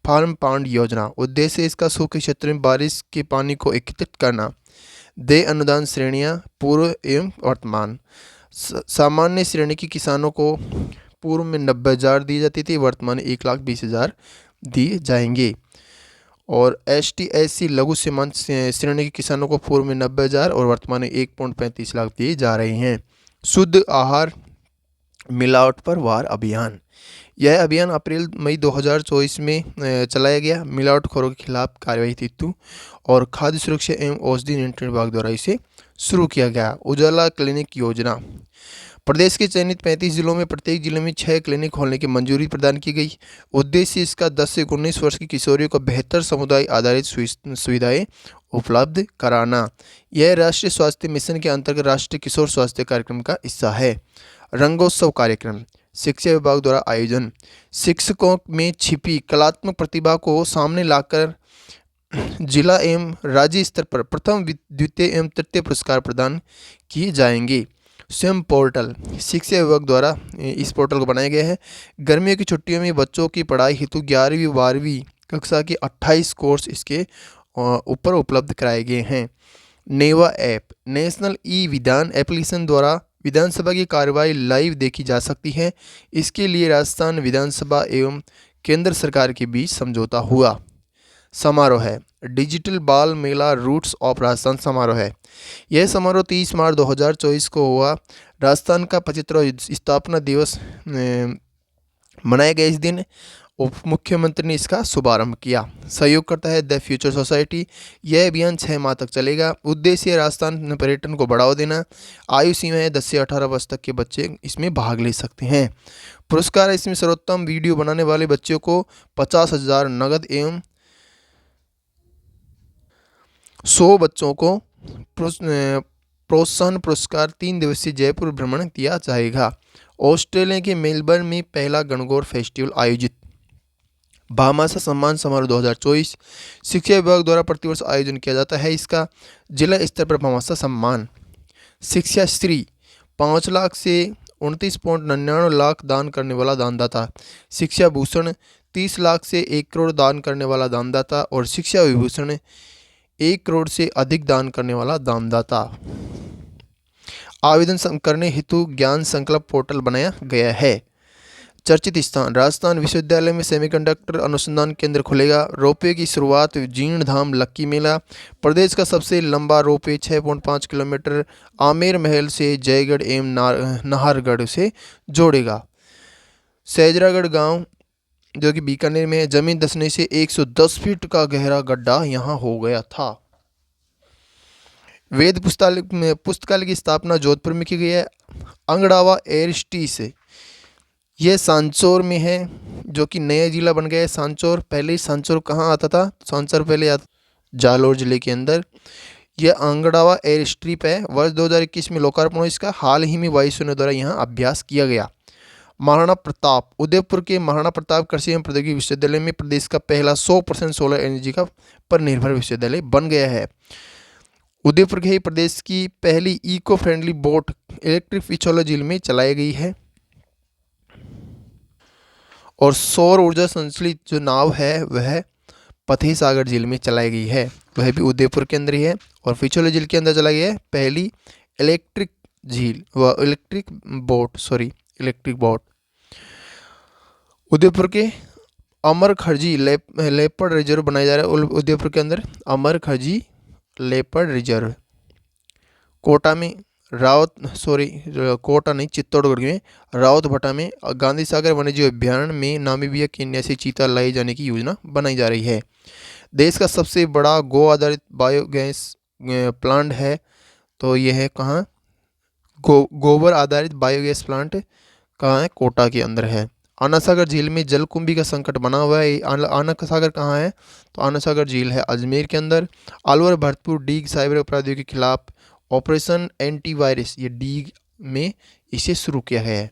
फार्म पांड योजना, उद्देश्य इसका सूखे क्षेत्र में बारिश के पानी को एकत्रित करना। दे अनुदान श्रेणियां पूर्व एवं वर्तमान। सामान्य श्रेणी के किसानों को पूर्व में 90,000 दी जाती थी, वर्तमान 1,20,000 दिए जाएंगे। और ST/SC लघु सीमांत श्रेणी के किसानों को पूर्व में 90,000 और वर्तमान में 1.35 लाख दिए जा रहे हैं। शुद्ध आहार मिलावट पर वार अभियान, यह अभियान अप्रैल मई 2024 में चलाया गया। मिलावटखोरों के खिलाफ कार्रवाई हेतु और खाद्य सुरक्षा एवं औषधि नियंत्रण विभाग द्वारा इसे शुरू किया गया। उजाला क्लिनिक योजना, प्रदेश के चयनित 35 जिलों में प्रत्येक जिले में 6 क्लिनिक खोलने की मंजूरी प्रदान की गई। उद्देश्य इसका 10 से 19 वर्ष की किशोरियों को बेहतर समुदाय आधारित सुविधाएं उपलब्ध कराना। यह राष्ट्रीय स्वास्थ्य मिशन के अंतर्गत राष्ट्रीय किशोर स्वास्थ्य कार्यक्रम का हिस्सा है। रंगोत्सव कार्यक्रम, शिक्षा विभाग द्वारा आयोजन, शिक्षकों में छिपी कलात्मक प्रतिभा को सामने लाकर जिला एवं राज्य स्तर पर प्रथम, द्वितीय एवं तृतीय पुरस्कार प्रदान किए जाएंगे। स्वयं पोर्टल, शिक्षा विभाग द्वारा इस पोर्टल को बनाया गया है। गर्मियों की छुट्टियों में बच्चों की पढ़ाई हेतु 11वीं 12वीं कक्षा के 28 कोर्स इसके ऊपर उपलब्ध कराए गए हैं। नेवा ऐप, नेशनल ई विधान एप्लीकेशन द्वारा विधानसभा की कार्यवाही लाइव देखी जा सकती है। इसके लिए राजस्थान विधानसभा एवं केंद्र सरकार के बीच समझौता हुआ। समारोह है डिजिटल बाल मेला रूट्स ऑफ राजस्थान समारोह है। यह समारोह 30 मार्च 2024 को हुआ। राजस्थान का 75वां स्थापना दिवस मनाया गया। इस दिन उप मुख्यमंत्री ने इसका शुभारंभ किया। सहयोग करता है द फ्यूचर सोसाइटी। यह अभियान 6 माह तक चलेगा। उद्देश्य राजस्थान में पर्यटन को बढ़ावा देना। आयु सीमा है 10 से 18 वर्ष तक के बच्चे इसमें भाग ले सकते हैं। पुरस्कार इसमें सर्वोत्तम वीडियो बनाने वाले बच्चों को 50,000 नगद एवं 100 बच्चों को प्रोत्साहन पुरस्कार 3 दिवसीय जयपुर भ्रमण दिया जाएगा। ऑस्ट्रेलिया के मेलबर्न में पहला गणगौर फेस्टिवल आयोजित। भामाशाह सम्मान समारोह 2024 शिक्षा विभाग द्वारा प्रतिवर्ष आयोजन किया जाता है। इसका जिला स्तर पर भामाशाह सम्मान। शिक्षा श्री 5 लाख से 29.99 लाख दान करने वाला दानदाता। शिक्षा भूषण 30 लाख से 1 करोड़ दान करने वाला दानदाता। और शिक्षा विभूषण 1 करोड़ से अधिक दान करने वाला दानदाता। आवेदन करने हेतु ज्ञान संकल्प पोर्टल बनाया गया है। चर्चित स्थान, राजस्थान विश्वविद्यालय में सेमीकंडक्टर अनुसंधान केंद्र खुलेगा। रोपवे की शुरुआत जीर्ण-धाम लक्की मेला। प्रदेश का सबसे लंबा रोपवे 6.5 किलोमीटर आमेर महल से जयगढ़ एवं नाहरगढ़ से जोड़ेगा। सैजरागढ़ गांव जो कि बीकानेर में है, जमीन धंसने से 110 फीट का गहरा गड्ढा यहां हो गया था। वेद पुस्तकालय की स्थापना जोधपुर में की गई है। अंगड़ावा एयरस्ट्रीस यह सांचौर में है, जो कि नया जिला बन गया है सांचौर। पहले सांचौर कहाँ आता था? सांचौर पहले आता जालोर जिले के अंदर। यह अंगड़ावा एयर स्ट्रिप है। वर्ष 2021 में लोकार्पण हुआ इसका। हाल ही में वायुसेना द्वारा यहाँ अभ्यास किया गया। महाराणा प्रताप, उदयपुर के महाराणा प्रताप कृषि एवं प्रौद्योगिकी विश्वविद्यालय में प्रदेश का पहला 100% सोलर एनर्जी का पर निर्भर विश्वविद्यालय बन गया है। उदयपुर के ही प्रदेश की पहली eco friendly boat electric Pichola झील में चलाई गई है। और सौर ऊर्जा संचालित जो नाव है वह फतेह सागर झील में चलाई गई है, वह भी उदयपुर के अंदर ही है। और पिछोला झील के अंदर चलाई गई है पहली इलेक्ट्रिक बोट। उदयपुर के अमरखरजी लेपर्ड रिजर्व बनाया जा रहा है। उदयपुर के अंदर अमरखरजी लेपर्ड रिजर्व। चित्तौड़गढ़ में रावतभट्टा में गांधी सागर वन्यजीव अभ्यारण्य में नामीबिया केन्या से चीता लाए जाने की योजना बनाई जा रही है। देश का सबसे बड़ा गो आधारित बायोगैस प्लांट है, तो यह है कहाँ? गोबर आधारित बायोगैस प्लांट कहाँ है? कोटा के अंदर है। आना सागर झील में जलकुंभी का संकट बना हुआ है। आना सागर कहाँ है? तो आना सागर झील है अजमेर के अंदर। अलवर भरतपुर डीग साइबर अपराधियों के खिलाफ ऑपरेशन एंटीवायरस, ये डीग में इसे शुरू किया है।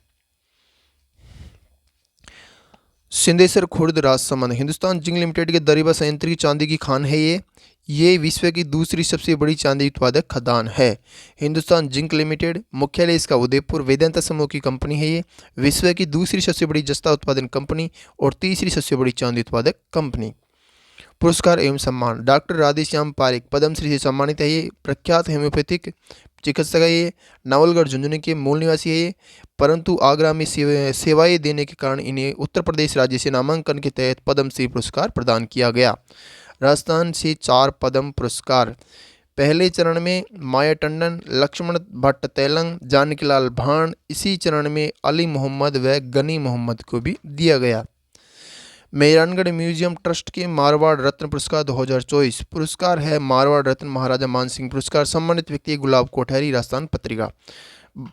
सिंधेश्वर खुर्द राजसमंद, हिंदुस्तान जिंक लिमिटेड के दरीबा संयंत्र की चांदी की खान है। ये विश्व की दूसरी सबसे बड़ी चांदी उत्पादक खदान है। हिंदुस्तान जिंक लिमिटेड, मुख्यालय इसका उदयपुर, वेदांता समूह की कंपनी है। ये विश्व की दूसरी सबसे बड़ी जस्ता उत्पादन कंपनी और तीसरी सबसे बड़ी चांदी उत्पादक कंपनी। पुरस्कार एवं सम्मान, डॉक्टर राधेश्याम पारिक पद्मश्री से सम्मानित है। ये प्रख्यात होम्योपैथिक चिकित्सक है। ये नवलगढ़ झुंझुनू के मूल निवासी है ये, परंतु आगरा में सेवाएं देने के कारण इन्हें उत्तर प्रदेश राज्य से नामांकन के तहत पद्मश्री पुरस्कार प्रदान किया गया। राजस्थान से 4 पद्म पुरस्कार। पहले चरण में माया टंडन, लक्ष्मण भट्ट तैलंग, जानकीलाल भाण, इसी चरण में अली मोहम्मद व गनी मोहम्मद को भी दिया गया। मेहरानगढ़ म्यूजियम ट्रस्ट के मारवाड़ रत्न पुरस्कार 2024 पुरस्कार है मारवाड़ रत्न महाराजा मानसिंह पुरस्कार। सम्मानित व्यक्ति गुलाब कोठारी, राजस्थान पत्रिका।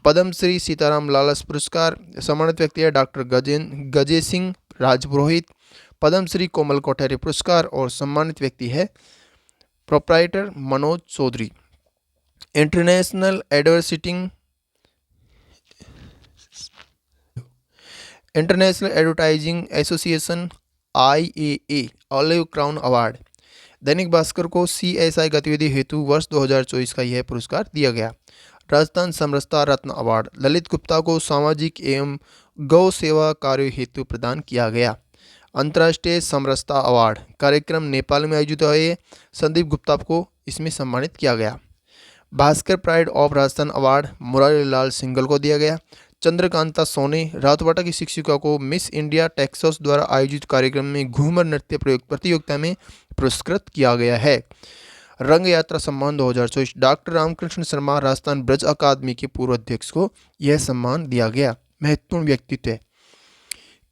पद्मश्री सीताराम लालस पुरस्कार, सम्मानित व्यक्ति है डॉक्टर गजे सिंह राजपुरोहित। पद्मश्री कोमल कोठारी पुरस्कार और सम्मानित व्यक्ति है proprietor Manoj Chaudhary. International advertising association IAA olive crown award. Dainik Bhaskar को CSI गतिविधि हेतु वर्ष 2024 का यह पुरस्कार दिया गया। राजस्थान समरसता रत्न अवार्ड ललित गुप्ता को सामाजिक एवं गौ सेवा कार्यों हेतु प्रदान किया गया। अंतर्राष्ट्रीय समरसता अवार्ड कार्यक्रम नेपाल में आयोजित हुए, संदीप गुप्ता को इसमें सम्मानित किया गया। Bhaskar pride of Rajasthan award Murari Lal Singhal को दिया गया। चंद्रकांता सोने रातवाटा की शिक्षिका को मिस इंडिया टेक्सास द्वारा आयोजित कार्यक्रम में घूमर नृत्य प्रतियोगिता में पुरस्कृत किया गया है। रंग यात्रा सम्मान 2024 डॉक्टर रामकृष्ण शर्मा राजस्थान ब्रज अकादमी के पूर्व अध्यक्ष को यह सम्मान दिया गया। महत्वपूर्ण व्यक्तित्व,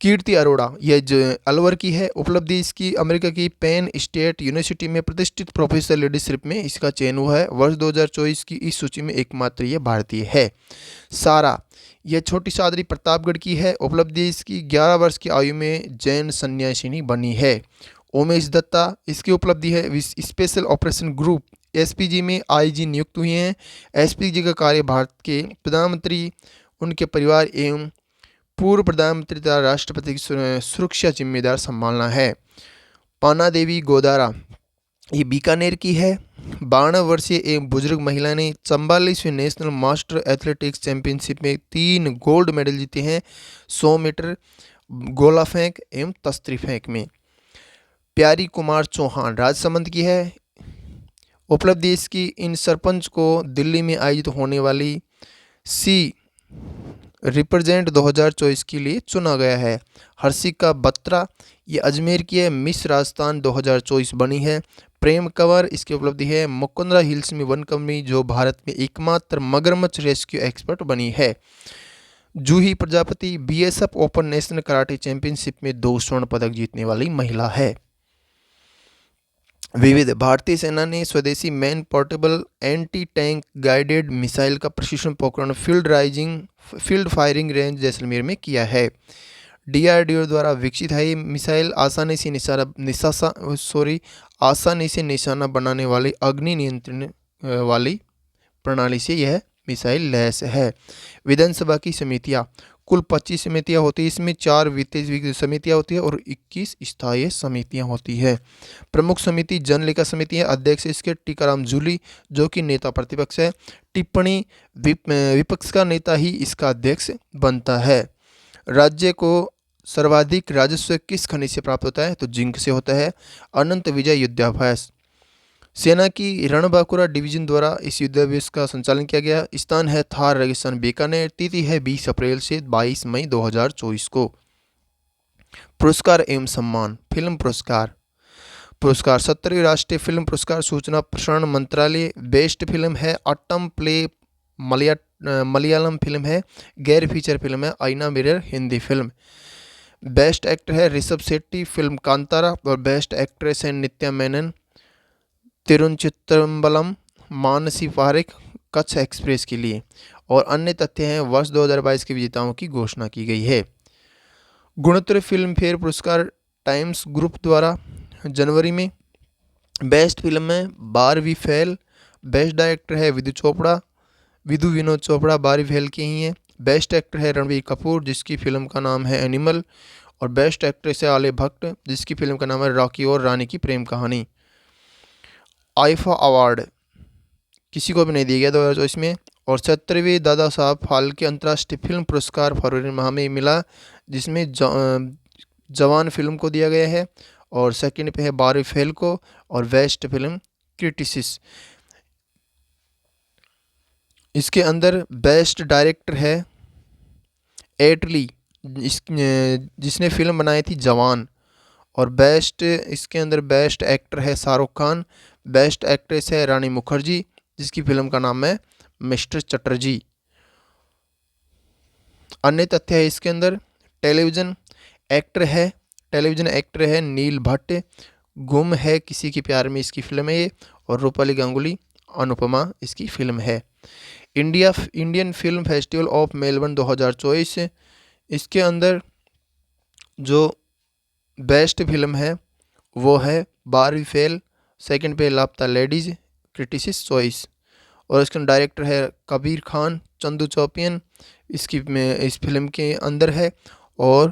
कीर्ति अरोड़ा, यह जो अलवर की है। उपलब्धि इसकी अमेरिका की पेन स्टेट यूनिवर्सिटी में प्रतिष्ठित प्रोफेसर लीडरशिप में इसका चयन हुआ है। वर्ष 2024 की इस सूची में एकमात्र यह भारतीय है। सारा, यह छोटी सादरी प्रतापगढ़ की है। उपलब्धि इसकी 11 वर्ष की आयु में जैन सन्यासिनी बनी है। उमेश दत्ता, इसकी उपलब्धि है स्पेशल ऑपरेशन ग्रुप SPG में IG नियुक्त हुए हैं। SPG का कार्य भारत के प्रधानमंत्री, उनके परिवार एवं पूर्व प्रधानमंत्री तथा राष्ट्रपति की सुरक्षा जिम्मेदार संभालना है। पाना देवी गोदारा, ये बीकानेर की है। 12 वर्षीय एवं बुजुर्ग महिला ने 44वें नेशनल मास्टर एथलेटिक्स चैंपियनशिप में 3 गोल्ड मेडल जीते हैं, 100 मीटर गोला फेंक एवं तस्तरी फेंक में। प्यारी कुमार चौहान राजसमंद की है। उपलब्धि इसकी इन सरपंच को दिल्ली में आयोजित होने वाली सी रिप्रेजेंट 2024 के लिए चुना गया है। हर्षिका बत्रा, ये अजमेर की है, मिस राजस्थान 2024 बनी है। प्रेम कंवर, इसकी उपलब्धि है मुकुंदरा हिल्स में वन कंपनी जो भारत में एकमात्र मगरमच्छ रेस्क्यू एक्सपर्ट बनी है। Juhi Prajapati BSF open national karate championship में 2 स्वर्ण पदक जीतने वाली महिला है। विविध, भारतीय सेना ने स्वदेशी man portable anti tank guided missile का प्रशिक्षण Pokhran field firing range Jaisalmer में किया है। DRDO द्वारा विकसित है ये मिसाइल आसानी से निशाना बनाने वाली अग्नि नियंत्रण वाली प्रणाली से यह मिसाइल लैस है। विधानसभा की समितियां, कुल 25 समितियां होती है, इसमें 4 वित्तीय समितियां होती है और 21 स्थायी समितियां होती है। प्रमुख समिति जन लेखा समिति है। अध्यक्ष इसके टीकाराम जूली जो कि नेता प्रतिपक्ष है। टिप्पणी, विपक्ष का नेता ही इसका अध्यक्ष बनता है। राज्य को सर्वाधिक राजस्व किस खनिज से प्राप्त होता है? तो जिंक से होता है। अनंत विजय युद्धाभ्यास, सेना की रणबांकुरा डिवीजन द्वारा इस युद्धाभ्यास का संचालन किया गया। स्थान है थार रेगिस्तान बीकानेर। तिथि है 20 अप्रैल से 22 मई 2024 को। पुरस्कार एवं सम्मान, फिल्म पुरस्कार 70वें राष्ट्रीय फिल्म पुरस्कार सूचना प्रसारण मंत्रालय। बेस्ट फिल्म है अट्टम प्ले मलयालम फिल्म है। गैर फीचर फिल्म है आईना mirror Hindi film. Best actor है ऋषभ शेट्टी फिल्म कांतारा और बेस्ट एक्ट्रेस है नित्या मेनन तिरुचित्रम्बलम, मानसी पारिक कच्छ एक्सप्रेस के लिए। और अन्य तथ्य हैं वर्ष 2022 के विजेताओं की घोषणा की गई है। गुणोत्तर फिल्म फेयर पुरस्कार टाइम्स ग्रुप द्वारा जनवरी में। बेस्ट फिल्म में बारहवीं फेल। बेस्ट डायरेक्टर है विधु विनोद चोपड़ा 12वीं फेल के ही हैं। बेस्ट एक्टर है रणबीर कपूर जिसकी फिल्म का नाम है एनिमल। और बेस्ट एक्ट्रेस है आलिया भट्ट जिसकी फिल्म का नाम है रॉकी और रानी की प्रेम कहानी। आईफा अवार्ड किसी को भी नहीं दिया गया 2024 में। और 77वें दादा साहब फाल्के अंतर्राष्ट्रीय फिल्म पुरस्कार फरवरी माह में मिला, जिसमें जवान फिल्म को दिया गया है। और सेकंड पे है बारी फेल को और बेस्ट फिल्म क्रिटिसिस। इसके अंदर बेस्ट डायरेक्टर है एटली, जिसने फिल्म बनाई थी जवान। और बेस्ट इसके अंदर बेस्ट एक्टर है शाहरुख खान। बेस्ट एक्ट्रेस है रानी मुखर्जी, जिसकी फिल्म का नाम है मिस्टर चटर्जी। अन्य तथ्य है इसके अंदर टेलीविज़न एक्टर है नील भट्ट। गुम है किसी के प्यार में इसकी फिल्म है ये। और रूपाली गांगुली अनुपमा इसकी फिल्म है। Indian film festival of Melbourne 2024, इसके अंदर जो बेस्ट फिल्म है वो है बारहवीं फेल, सेकंड पे लापता लेडीज़, क्रिटिसिस चॉइस। और इसका डायरेक्टर है कबीर खान, चंदू चौपियन इसकी में इस फिल्म के अंदर है। और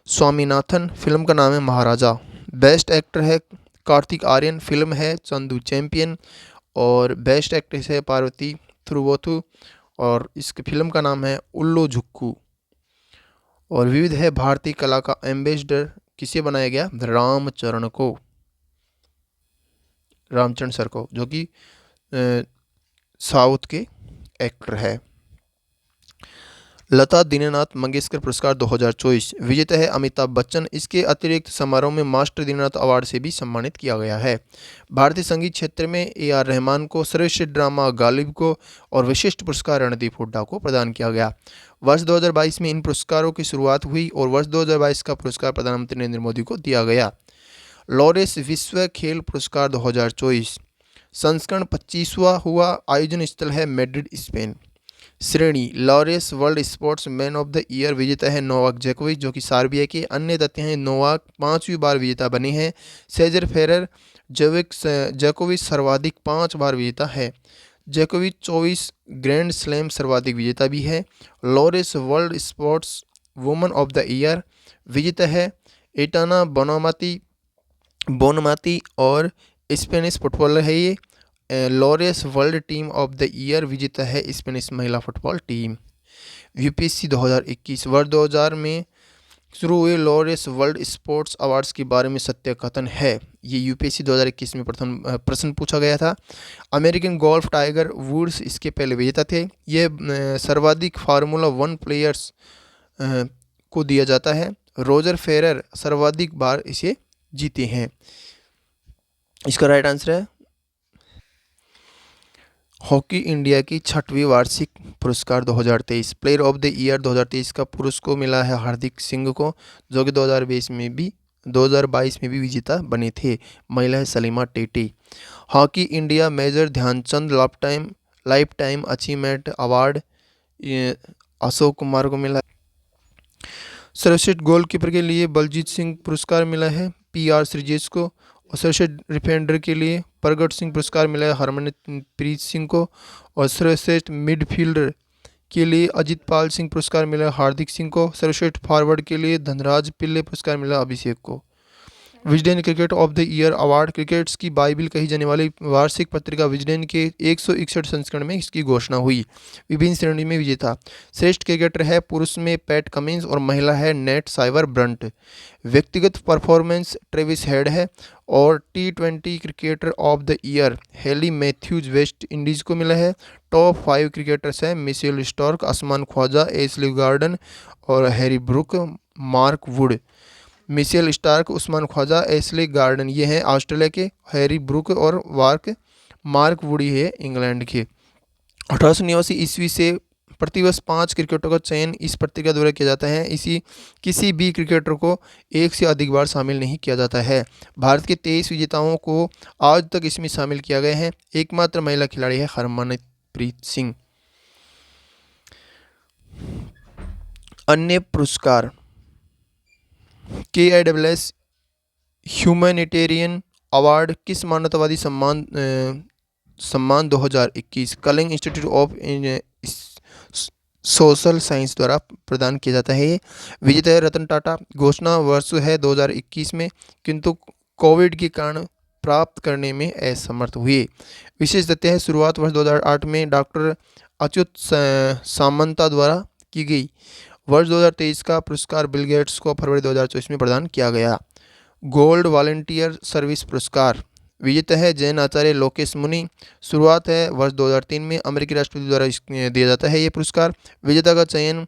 स्वामीनाथन, फिल्म का नाम है महाराजा। बेस्ट एक्टर है कार्तिक आर्यन, फिल्म है चंदू चैंपियन। और बेस्ट एक्ट्रेस है पार्वती थ्रुवोथु और इसकी फिल्म का नाम है उल्लू झुक्कू। और विविध है भारतीय कला का एम्बेसडर किसे बनाया गया, रामचरण सर को, जो कि साउथ के एक्टर है। लता दीनानाथ मंगेशकर पुरस्कार 2024 विजेता है अमिताभ बच्चन। इसके अतिरिक्त समारोह में मास्टर दीनानाथ अवार्ड से भी सम्मानित किया गया है। भारतीय संगीत क्षेत्र में ए.आर. रहमान को, सर्वश्रेष्ठ ड्रामा गालिब को और विशिष्ट पुरस्कार रणदीप हुड्डा को प्रदान किया गया। वर्ष 2022 में इन पुरस्कारों की शुरुआत हुई और वर्ष 2022 का पुरस्कार प्रधानमंत्री नरेंद्र मोदी को दिया गया। लॉरेस विश्व खेल पुरस्कार 2024 संस्करण 25वां हुआ। आयोजन स्थल है मैड्रिड, स्पेन। श्रेणी Laureus world sports man of the year विजेता है नोवाक जोकोविच, जो कि सर्बिया के। अन्य तथ्य हैं नोवाक 5वीं बार विजेता बने हैं। सेजर फेडरर, जोकोविच सर्वाधिक 5 बार विजेता है। जोकोविच 24 ग्रैंड स्लैम सर्वाधिक विजेता भी है। Laureus world sports woman of the year विजेता है एटाना बोनमाती और स्पेनिश फुटबॉलर है ये। Laureus world team of the year विजेता है स्पेनिश महिला फुटबॉल टीम। यूपीएससी 2021 वर्ष 2000 में शुरू हुए लॉरेस वर्ल्ड स्पोर्ट्स अवार्ड्स के बारे में सत्य कथन है। ये यूपीएससी 2021 में प्रथम प्रश्न पूछा गया था। अमेरिकन गोल्फ टाइगर वुड्स इसके पहले विजेता थे। ये सर्वाधिक फार्मूला 1 प्लेयर्स को दिया जाता है। रोजर फेडरर सर्वाधिक बार इसे जीते हैं। इसका राइट आंसर है हॉकी इंडिया की 6वीं वार्षिक पुरस्कार 2023 प्लेयर ऑफ द ईयर 2023 का पुरुष को मिला है हार्दिक सिंह को, जो कि 2022 में भी विजेता बने थे। महिला है Salima Tete. Hockey India major Dhyanchand lifetime achievement award Ashok Kumar को मिला। सर्वश्रेष्ठ गोलकीपर के लिए बलजीत सिंह पुरस्कार मिला है PR श्रीजेश को। और सर्वश्रेष्ठ डिफेंडर के लिए प्रगट सिंह पुरस्कार मिला है हरमनप्रीत सिंह को। और सर्वश्रेष्ठ मिडफील्डर के लिए अजित पाल सिंह पुरस्कार मिला है हार्दिक सिंह को। सर्वश्रेष्ठ फॉरवर्ड के लिए धनराज पिल्ले पुरस्कार मिला अभिषेक को। Wisden cricket of the year award cricket's की बाइबिल कही जाने वाली वार्षिक पत्रिका विजडेन के 161 संस्करण में इसकी घोषणा हुई। विभिन्न श्रेणी में विजेता श्रेष्ठ क्रिकेटर है पुरुष में पैट कमिंस और महिला है नेट साइवर ब्रंट। व्यक्तिगत परफॉर्मेंस ट्रेविस हेड है। और T20 cricketer of the year Hayley Matthews West Indies को मिला है। टॉप 5 क्रिकेटर्स हैं Mitchell Starc, Usman Khawaja, Ashleigh Gardner और Harry Brook, Mark Wood. Mitchell Starc, Usman Khawaja, Ashleigh Gardner ये हैं ऑस्ट्रेलिया के। हैरी ब्रूक और मार्क वुड है इंग्लैंड के। 1889 ईस्वी से प्रतिवर्ष 5 क्रिकेटरों का चयन इस पत्रिका द्वारा किया जाता है। किसी भी क्रिकेटर को एक से अधिक बार शामिल नहीं किया जाता है। भारत के 23 विजेताओं को आज तक इसमें शामिल किया गया है। एकमात्र महिला खिलाड़ी है हरमनप्रीत सिंह। अन्य पुरस्कार KISS ह्यूमैनिटेरियन अवार्ड किस मानवतावादी सम्मान 2021 Kalinga institute of social science द्वारा प्रदान किया जाता है। विजेता है रतन टाटा। घोषणा वर्ष है 2021 में, किंतु कोविड के कारण प्राप्त करने में असमर्थ हुए। विशेष तथ्य है शुरुआत वर्ष 2008 में डॉक्टर अच्युत सामंता द्वारा की गई। वर्ष 2023 का पुरस्कार बिल गेट्स को फरवरी 2024 में प्रदान किया गया। गोल्ड वॉलंटियर सर्विस पुरस्कार विजेता है जैन आचार्य लोकेश मुनि। शुरुआत है वर्ष 2003 में। अमेरिकी राष्ट्रपति द्वारा दिया जाता है ये पुरस्कार। विजेता का चयन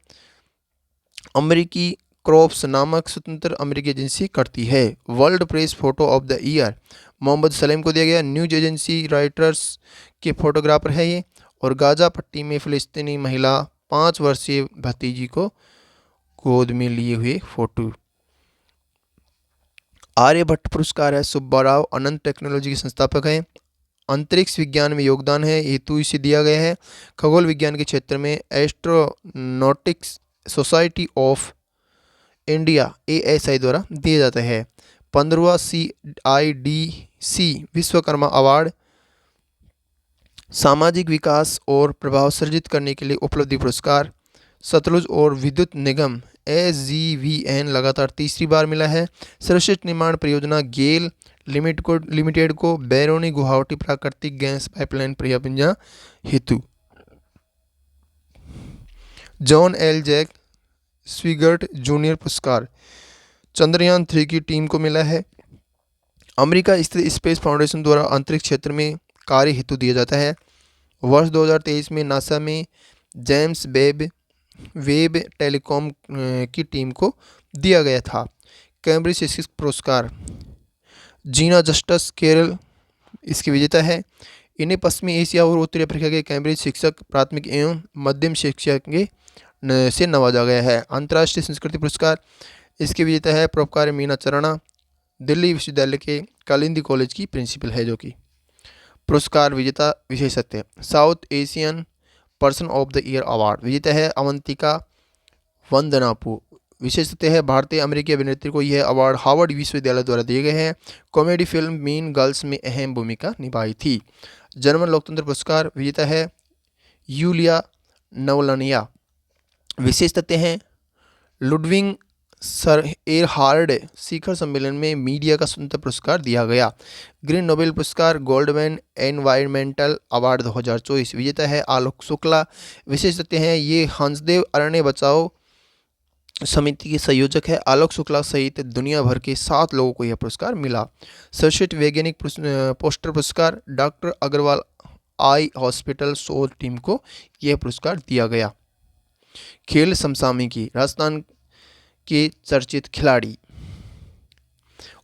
अमेरिकी क्रॉप्स नामक स्वतंत्र अमेरिकी एजेंसी करती है। World press photo of the year Mohammed Salem को दिया गया। न्यूज एजेंसी राइटर्स के फोटोग्राफर है ये। और गाजा पट्टी में फिलिस्तीनी महिला 5 वर्षीय भतीजी को गोद में लिए हुए फोटो। आर्यभट्ट पुरस्कार है सुब्बाराव अनंत टेक्नोलॉजी के संस्थापक हैं। अंतरिक्ष विज्ञान में योगदान है हेतु इसे दिया गया है। खगोल विज्ञान के क्षेत्र में astronautics society of India ASI द्वारा दिया जाता है। 15वां CIDC विश्वकर्मा अवार्ड सामाजिक विकास और प्रभाव सर्जित करने के लिए उपलब्धि पुरस्कार सतलुज और विद्युत निगम SJVN लगातार तीसरी बार मिला है। सर्वश्रेष्ठ निर्माण परियोजना गेल लिमिटेड को बैरोनी गुवाहाटी प्राकृतिक गैस पाइपलाइन परियोजना हेतु। जॉन एल जैक स्विगर्ट जूनियर पुरस्कार चंद्रयान 3 की टीम को मिला है। अमेरिका स्थित स्पेस फाउंडेशन द्वारा अंतरिक्ष क्षेत्र में कार्य हेतु दिया जाता है। वर्ष 2023 में नासा में जेम्स वेब टेलीकॉम की टीम को दिया गया था। कैम्ब्रिज शिक्षक पुरस्कार जीना जस्टिस केरल इसकी विजेता है। इन्हें पश्चिमी एशिया और उत्तरी अफ्रीका के कैम्ब्रिज शिक्षक प्राथमिक एवं मध्यम शिक्षा के से नवाजा गया है। अंतर्राष्ट्रीय संस्कृति पुरस्कार इसके विजेता है परोपकारी मीना चरणा, दिल्ली विश्वविद्यालय के कालिंदी कॉलेज की प्रिंसिपल है जो कि। पुरस्कार विजेता विशेषत्व South Asian person of the year award विजेता है अवंतिका वंदनापू। विशेषत्व है भारतीय अमेरिकी अभिनेत्री को यह अवार्ड हार्वर्ड विश्वविद्यालय द्वारा दिए गए हैं। कॉमेडी फिल्म मीन गर्ल्स में अहम भूमिका निभाई थी। जर्मन लोकतंत्र पुरस्कार विजेता है यूलिया नवलनिया। विशेष तथ्य हैं लुडविग सर एरहार्ड शिखर सम्मेलन में मीडिया का स्वतंत्र पुरस्कार दिया गया। ग्रीन नोबेल पुरस्कार गोल्डमैन एनवायरमेंटल अवार्ड 2024 विजेता है आलोक शुक्ला। विशेष तथ्य हैं ये हंसदेव अरण्य बचाओ समिति के संयोजक है। आलोक शुक्ला सहित दुनिया भर के 7 लोगों को यह पुरस्कार मिला। सर्वश्रेष्ठ वैज्ञानिक पोस्टर पुरस्कार डॉक्टर अग्रवाल आई हॉस्पिटल शोध टीम को यह पुरस्कार दिया गया। खेल समसामयिकी राजस्थान के चर्चित खिलाड़ी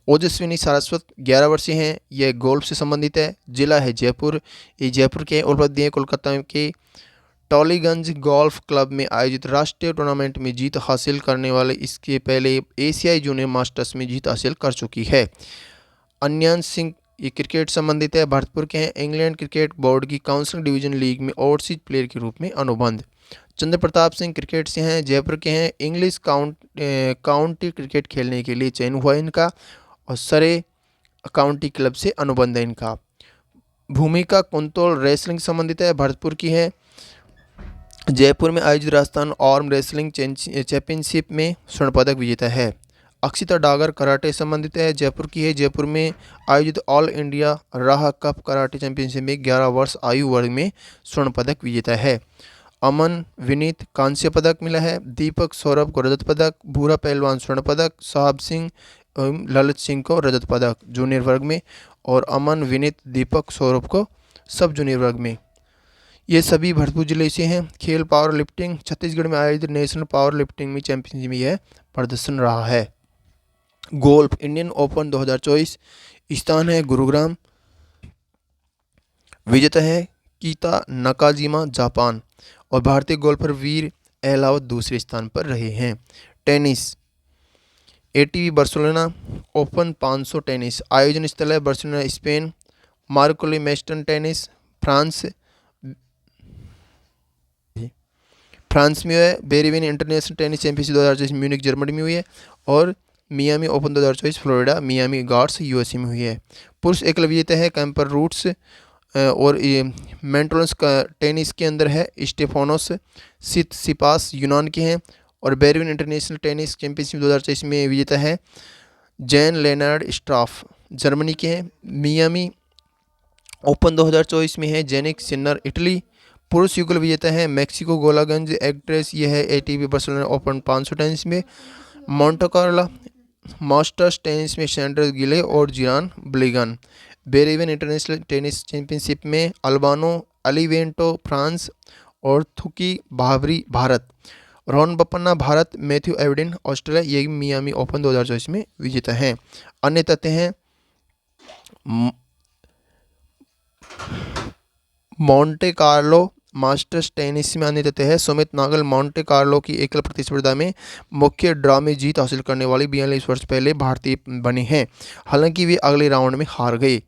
ओजस्विनी सारस्वत 11 वर्षीय हैं। यह गोल्फ से संबंधित है। जिला है जयपुर। ये जयपुर के उपलब्धि है। कोलकाता के टॉलीगंज गोल्फ क्लब में आयोजित राष्ट्रीय टूर्नामेंट में जीत हासिल करने वाले इसके पहले एशियाई जूनियर मास्टर्स में जीत हासिल कर चुकी है। अन्यान सिंह ये क्रिकेट संबंधित है। भरतपुर के हैं। इंग्लैंड क्रिकेट बोर्ड की काउंसिल डिवीजन लीग में ओवरसीज प्लेयर के रूप में अनुबंध। चंद्र प्रताप सिंह क्रिकेट से हैं। जयपुर के हैं। इंग्लिश काउंटी क्रिकेट खेलने के लिए चयन हुआ इनका और सरे काउंटी क्लब से अनुबंध है इनका। भूमिका कुंतोल रेसलिंग संबंधित है। भरतपुर की है। जयपुर में आयोजित राजस्थान आर्म रेसलिंग चैंपियनशिप में स्वर्ण पदक विजेता है। अक्षिता डागर कराटे संबंधित है। जयपुर की है। जयपुर में आयोजित ऑल इंडिया राह कप कराटे चैंपियनशिप में 11 वर्ष आयु वर्ग में स्वर्ण पदक विजेता है। अमन विनीत कांस्य पदक मिला है। दीपक सौरभ को रजत पदक। भूरा पहलवान स्वर्ण पदक। साहब सिंह ललित सिंह को रजत पदक जूनियर वर्ग में और अमन विनीत दीपक सौरभ को सब जूनियर वर्ग में। ये सभी भरतपुर जिले से हैं। खेल पावर लिफ्टिंग छत्तीसगढ़ में आयोजित नेशनल पावर लिफ्टिंग में चैंपियनशिप में यह प्रदर्शन रहा है। गोल्फ इंडियन ओपन 2024 स्थान है गुरुग्राम। विजेता है कीता नकाजिमा जापान और भारतीय गोल्फर वीर एहलावत दूसरे स्थान पर रहे हैं। Tennis ATP Barcelona open 500 tennis आयोजन स्थल है बार्सिलोना स्पेन। मार्कोली मेस्टन टेनिस फ्रांस में है। बेरीविन international tennis championship 2024 Munich Germany में हुई है और Miami open 2024 Florida Miami gardens USA में हुई है। पुरुष एकल विजेता है कैंपर रूट्स और मेंटोलस का टेनिस के अंदर है स्टेफानोस सितसिपास यूनान के हैं और बेरविन इंटरनेशनल टेनिस चैंपियनशिप 2024 में विजेता है जैन लेनार्ड स्ट्राफ जर्मनी के हैं। मियामी ओपन 2024 में है। जेनिक सिन्नर इटली पुरुष युगल विजेता है। मेक्सिको गोलागंज एक्ट्रेस, ये है एटीपी बार्सिलोना ओपन 500 टेनिस में। मोंटे कार्लो मास्टर्स टेनिस में सैंडर गिले और जिरान ब्लिगन। बेरेवन इंटरनेशनल टेनिस चैंपियनशिप में अल्बानो अलिवेंटो फ्रांस और थुकी भावरी भारत। रोहन बप्पन्ना भारत। मैथ्यू एवडिन ऑस्ट्रेलिया, ये मियामी ओपन 2024 में विजेता हैं। अन्य तथ्य हैं मोंटे कार्लो मास्टर्स टेनिस में अन्य तथ्य है सुमित नागल मोंटे कार्लो की एकल प्रतिस्पर्धा में मुख्य ड्रॉ में जीत हासिल करने वाली 42 वर्ष पहले भारतीय बने हैं। हालांकि वे अगले राउंड में हार गए।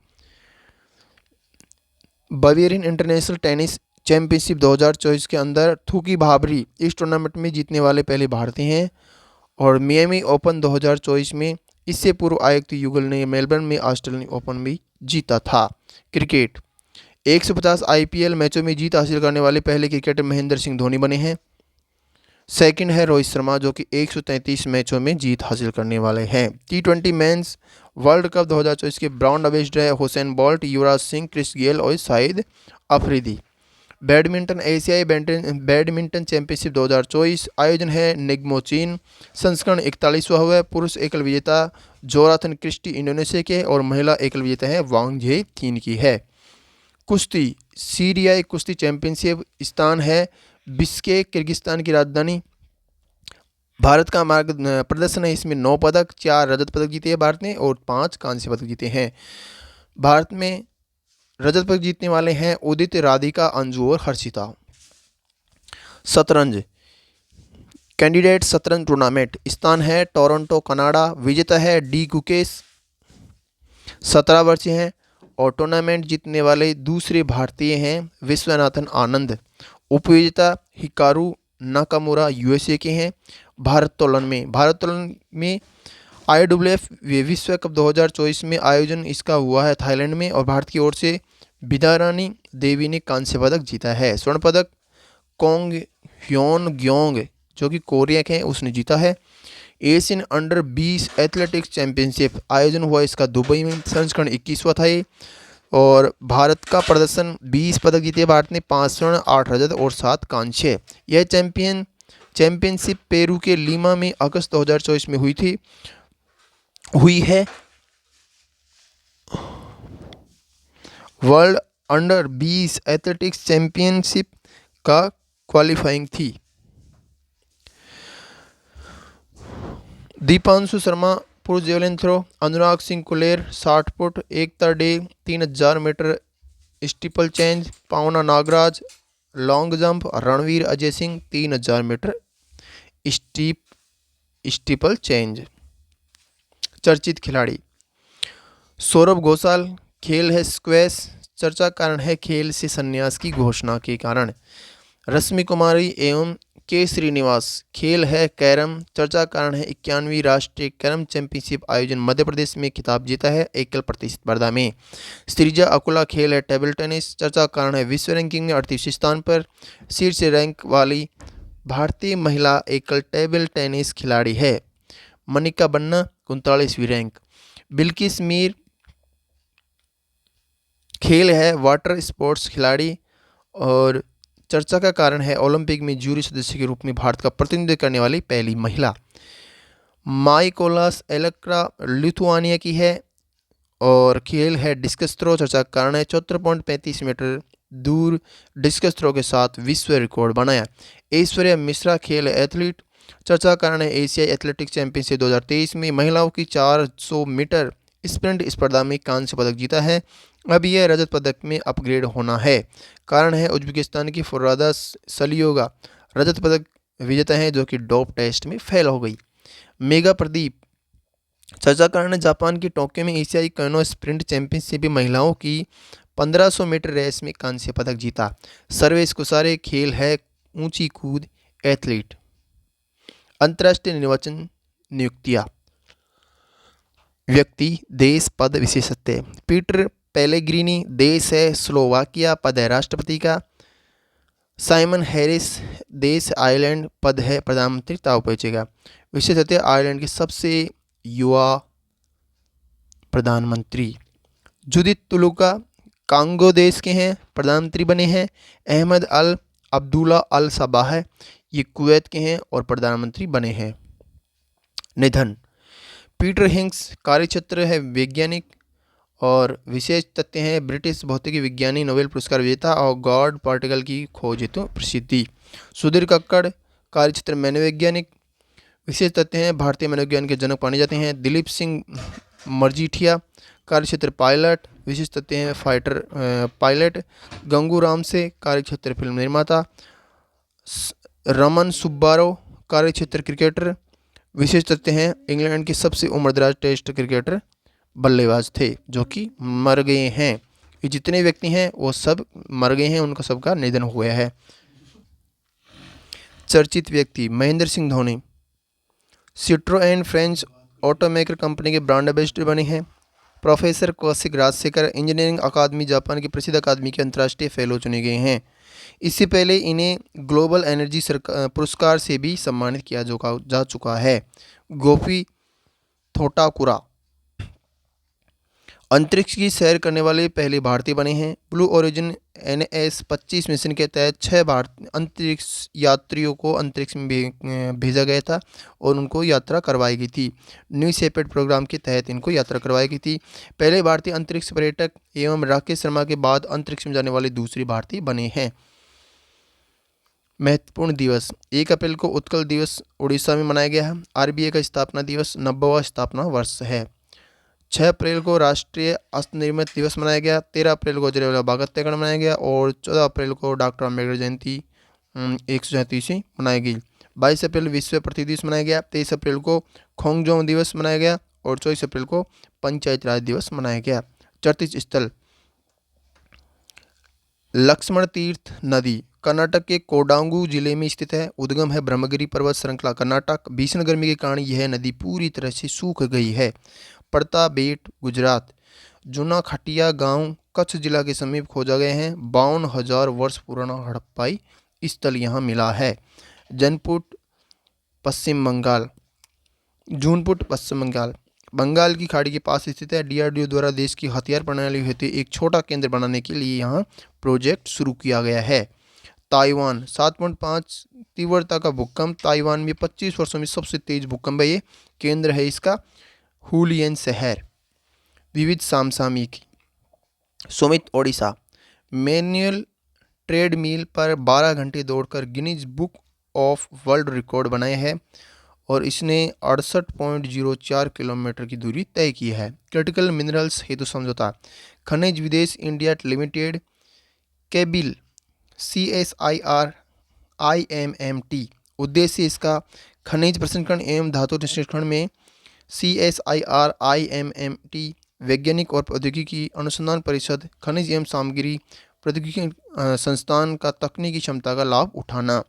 बवेरियन इंटरनेशनल टेनिस चैंपियनशिप 2024 के अंदर थुकी भाभरी इस टूर्नामेंट में जीतने वाले पहले भारतीय हैं। और मियामी ओपन 2024 में इससे पूर्व आयुक्त युगल ने मेलबर्न में ऑस्ट्रेलियन ओपन भी जीता था। क्रिकेट 150 आईपीएल मैचों में जीत हासिल करने वाले पहले क्रिकेटर महेंद्र सिंह धोनी बने हैं। सेकंड है रोहित शर्मा जो कि 133 मैचों में जीत हासिल करने वाले हैं। T20 मेंस वर्ल्ड कप 2024 के ब्रांड एम्बेसडर है Usain Bolt, Yuvraj Singh, Chris Gayle और शाहिद अफरीदी। बैडमिंटन एशियाई बैडमिंटन चैंपियनशिप 2024 आयोजन है निग्मो चीन। संस्करण 41वां हुआ। पुरुष एकल विजेता जोराथन क्रिस्टी इंडोनेशिया के और महिला एकल विजेता है वांग झे चीन की है। कुश्ती सीरियाई कुश्ती चैंपियनशिप स्थान है बिश्केक किर्गिस्तान की राजधानी। भारत का मार्ग प्रदर्शन है इसमें 9 पदक, 4 रजत पदक जीते हैं भारत ने और 5 कांस्य पदक जीते हैं। भारत में रजत पदक जीतने वाले हैं उदित, राधिका, अंजू और हर्षिता। शतरंज कैंडिडेट शतरंज टूर्नामेंट स्थान है टोरंटो कनाडा। विजेता है डी गुकेश, 17 वर्षीय हैं और टूर्नामेंट जीतने वाले दूसरे भारतीय हैं विश्वनाथन आनंद। उपविजेता हिकारू नाकामुरा यूएसए के हैं। भारत्तोलन में IWF विश्व कप 2024 में आयोजन इसका हुआ है थाईलैंड में और भारत की ओर से विद्यारानी देवी ने कांस्य पदक जीता है। स्वर्ण पदक कोंग ह्योन ग्योंग जो कि कोरिया के हैं उसने जीता है। एशियन अंडर 20 एथलेटिक्स चैंपियनशिप आयोजन हुआ इसका दुबई में। संस्करण 21वां था ये और भारत का प्रदर्शन 20 पदक जीते भारत ने, 5 स्वर्ण, 8 रजत और 7 कांस्य। यह चैंपियनशिप पेरू के लीमा में अगस्त 2024 में हुई है। वर्ल्ड अंडर 20 एथलेटिक्स चैंपियनशिप का क्वालिफाइंग थी। दीपांशु शर्मा पुरुष जेवलिन थ्रो, अनुराग सिंह कुलेर 60 फुट, Ekta De 3000 metre steeplechase, Pavana Nagaraj long jump, Ranveer Ajay Singh 3000 metre steeplechase. चर्चित खिलाड़ी सौरभ घोषाल, खेल है स्क्वैश, चर्चा कारण है खेल से संन्यास की घोषणा के कारण। रश्मि कुमारी एवं के श्रीनिवास, खेल है कैरम, चर्चा कारण है 91वीं राष्ट्रीय कैरम चैंपियनशिप आयोजन मध्य प्रदेश में खिताब जीता है एकल प्रतिस्पर्धा में। श्रीजा अकुला, खेल है टेबल टेनिस, चर्चा कारण है विश्व रैंकिंग में 38वें स्थान पर शीर्ष रैंक वाली भारतीय महिला एकल टेबल टेनिस खिलाड़ी है। मनिका बन्ना 39वीं रैंक। बिल्किस मीर, खेल है वाटर स्पोर्ट्स खिलाड़ी और चर्चा का कारण है ओलंपिक में जूरी सदस्य के रूप में भारत का प्रतिनिधित्व करने वाली पहली महिला। माइकोलास एलेक्रा लिथुआनिया की है और खेल है डिस्कस थ्रो, चर्चा का कारण है 74.35 मीटर दूर डिस्कस थ्रो के साथ विश्व रिकॉर्ड बनाया। ऐश्वर्या मिश्रा, खेल है एथलीट, चर्चा का कारण है एशियाई एथलेटिक्स चैंपियनशिप 2023 में महिलाओं की 400 मीटर स्प्रिंट स्पर्धा में कांस्य पदक जीता है। अब यह रजत पदक में अपग्रेड होना है। कारण है उज्बेकिस्तान की फुरादा सलियोगा रजत पदक विजेता हैं जो कि डोप टेस्ट में फेल हो गई। मेगा प्रदीप, चर्चा कारण है जापान की टोक्यो में एशियाई कैनो स्प्रिंट चैंपियनशिप में महिलाओं की 1500 मीटर रेस में कांस्य पदक जीता। सर्वेश कुसारे, खेल है ऊंची कूद एथलीट। अंतर्राष्ट्रीय निर्वाचन नियुक्तियां व्यक्ति, देश, पद, विशेषत्व। पीटर पेलेग्रीनी, देश है स्लोवाकिया, पद है राष्ट्रपति का। साइमन हैरिस, देश आयरलैंड, पद है प्रधानमंत्री ताऊ पहुंचेगा। विशेषतः आयरलैंड के सबसे युवा प्रधानमंत्री। जुदित तुलुका कांगो देश के हैं, प्रधानमंत्री बने हैं। अहमद अल अब्दुल्ला अल सबाह ये कुवैत के हैं और प्रधानमंत्री बने हैं। निधन। पीटर हिंग्स कार्यक्षेत्र है वैज्ञानिक और विशेष तथ्य हैं ब्रिटिश भौतिकी विज्ञानी, नोबेल पुरस्कार विजेता और गॉड पार्टिकल की खोज हेतु प्रसिद्धि। सुधीर कक्कड़ कार्यक्षेत्र मनोवैज्ञानिक, विशेष तथ्य हैं भारतीय मनोविज्ञान के जनक माने जाते हैं। दिलीप सिंह मरजीठिया कार्यक्षेत्र पायलट, विशेष तथ्य हैं फाइटर पायलट। गंगू राम से कार्यक्षेत्र फिल्म निर्माता। रमन सुब्बाराव कार्यक्षेत्र क्रिकेटर, विशेष तथ्य हैं इंग्लैंड के सबसे उम्रदराज टेस्ट क्रिकेटर बल्लेबाज थे जो कि मर गए हैं। ये जितने व्यक्ति हैं वो सब मर गए हैं, उनका सबका निधन हुआ है। चर्चित व्यक्ति Mahendra Singh Dhoni Citroen French automaker company के ब्रांड एम्बेसडर बने हैं। प्रोफेसर कौशिक राजशेखर इंजीनियरिंग अकादमी जापान की प्रसिद्ध अकादमी के अंतर्राष्ट्रीय फेलो चुने गए हैं। इससे पहले इन्हें ग्लोबल एनर्जी पुरस्कार से भी सम्मानित किया जा चुका है। गोपी थोटाकुरा अंतरिक्ष की सैर करने वाले पहले भारतीय बने हैं। ब्लू ओरिजिन NS-25 मिशन के तहत 6 भारतीय अंतरिक्ष यात्रियों को अंतरिक्ष में भेजा गया था और उनको यात्रा करवाई गई थी। न्यू शेपर्ड प्रोग्राम के तहत इनको यात्रा करवाई गई थी। पहले भारतीय अंतरिक्ष पर्यटक एवं राकेश शर्मा के बाद अंतरिक्ष में जाने वाले दूसरे भारतीय बने हैं। महत्वपूर्ण दिवस 1 अप्रैल को उत्कल दिवस उड़ीसा में मनाया गया है। RBI का स्थापना दिवस 90वां स्थापना वर्ष है। 6 अप्रैल को राष्ट्रीय हस्तनिर्मित दिवस मनाया गया। 13 अप्रैल को जलियांवाला बाग हत्याकांड मनाया गया और 14 अप्रैल को डॉक्टर अम्बेडकर जयंती 137वीं मनाई गई। 22 अप्रैल विश्व पृथ्वी दिवस मनाया गया। 23 अप्रैल को खोंगजोंग दिवस मनाया गया और 24 अप्रैल को पंचायत राज दिवस मनाया गया। तीर्थ स्थल लक्ष्मण तीर्थ नदी कर्नाटक के कोडांगू जिले में स्थित है। उद्गम है ब्रह्मगिरी पर्वत श्रृंखला कर्नाटक। भीषण गर्मी के कारण यह नदी पूरी तरह से सूख गई है। पड़ता बेट गुजरात जूना खटिया गांव कच्छ जिला के समीप खोजा गए हैं। 52,000 वर्ष पुराना हड़प्पाई स्थल यहां मिला है। जनपुट पश्चिम बंगाल जूनपुट पश्चिम बंगाल बंगाल की खाड़ी के पास स्थित है। DRDO द्वारा देश की हथियार प्रणाली हेतु एक छोटा केंद्र बनाने के लिए यहाँ प्रोजेक्ट शुरू किया गया है। ताइवान 7.5 तीव्रता का भूकंप ताइवान में 25 वर्षों में सबसे तेज भूकंप है। ये केंद्र है इसका हुलियन शहर। विविध समसामयिक सुमित ओडिशा मैनुअल ट्रेडमिल पर 12 घंटे दौड़कर Guinness book of world record बनाया है और इसने 68.04 किलोमीटर की दूरी तय की है। क्रिटिकल मिनरल्स हेतु समझौता खनिज विदेश India limited cable CSIR IMMT उद्देश्य इसका खनिज प्रसंस्करण एवं धातु निष्कर्षण में CSIR IMMT वैज्ञानिक और प्रौद्योगिकी अनुसंधान परिषद खनिज एवं सामग्री प्रौद्योगिकी संस्थान का तकनीकी क्षमता का लाभ उठाना।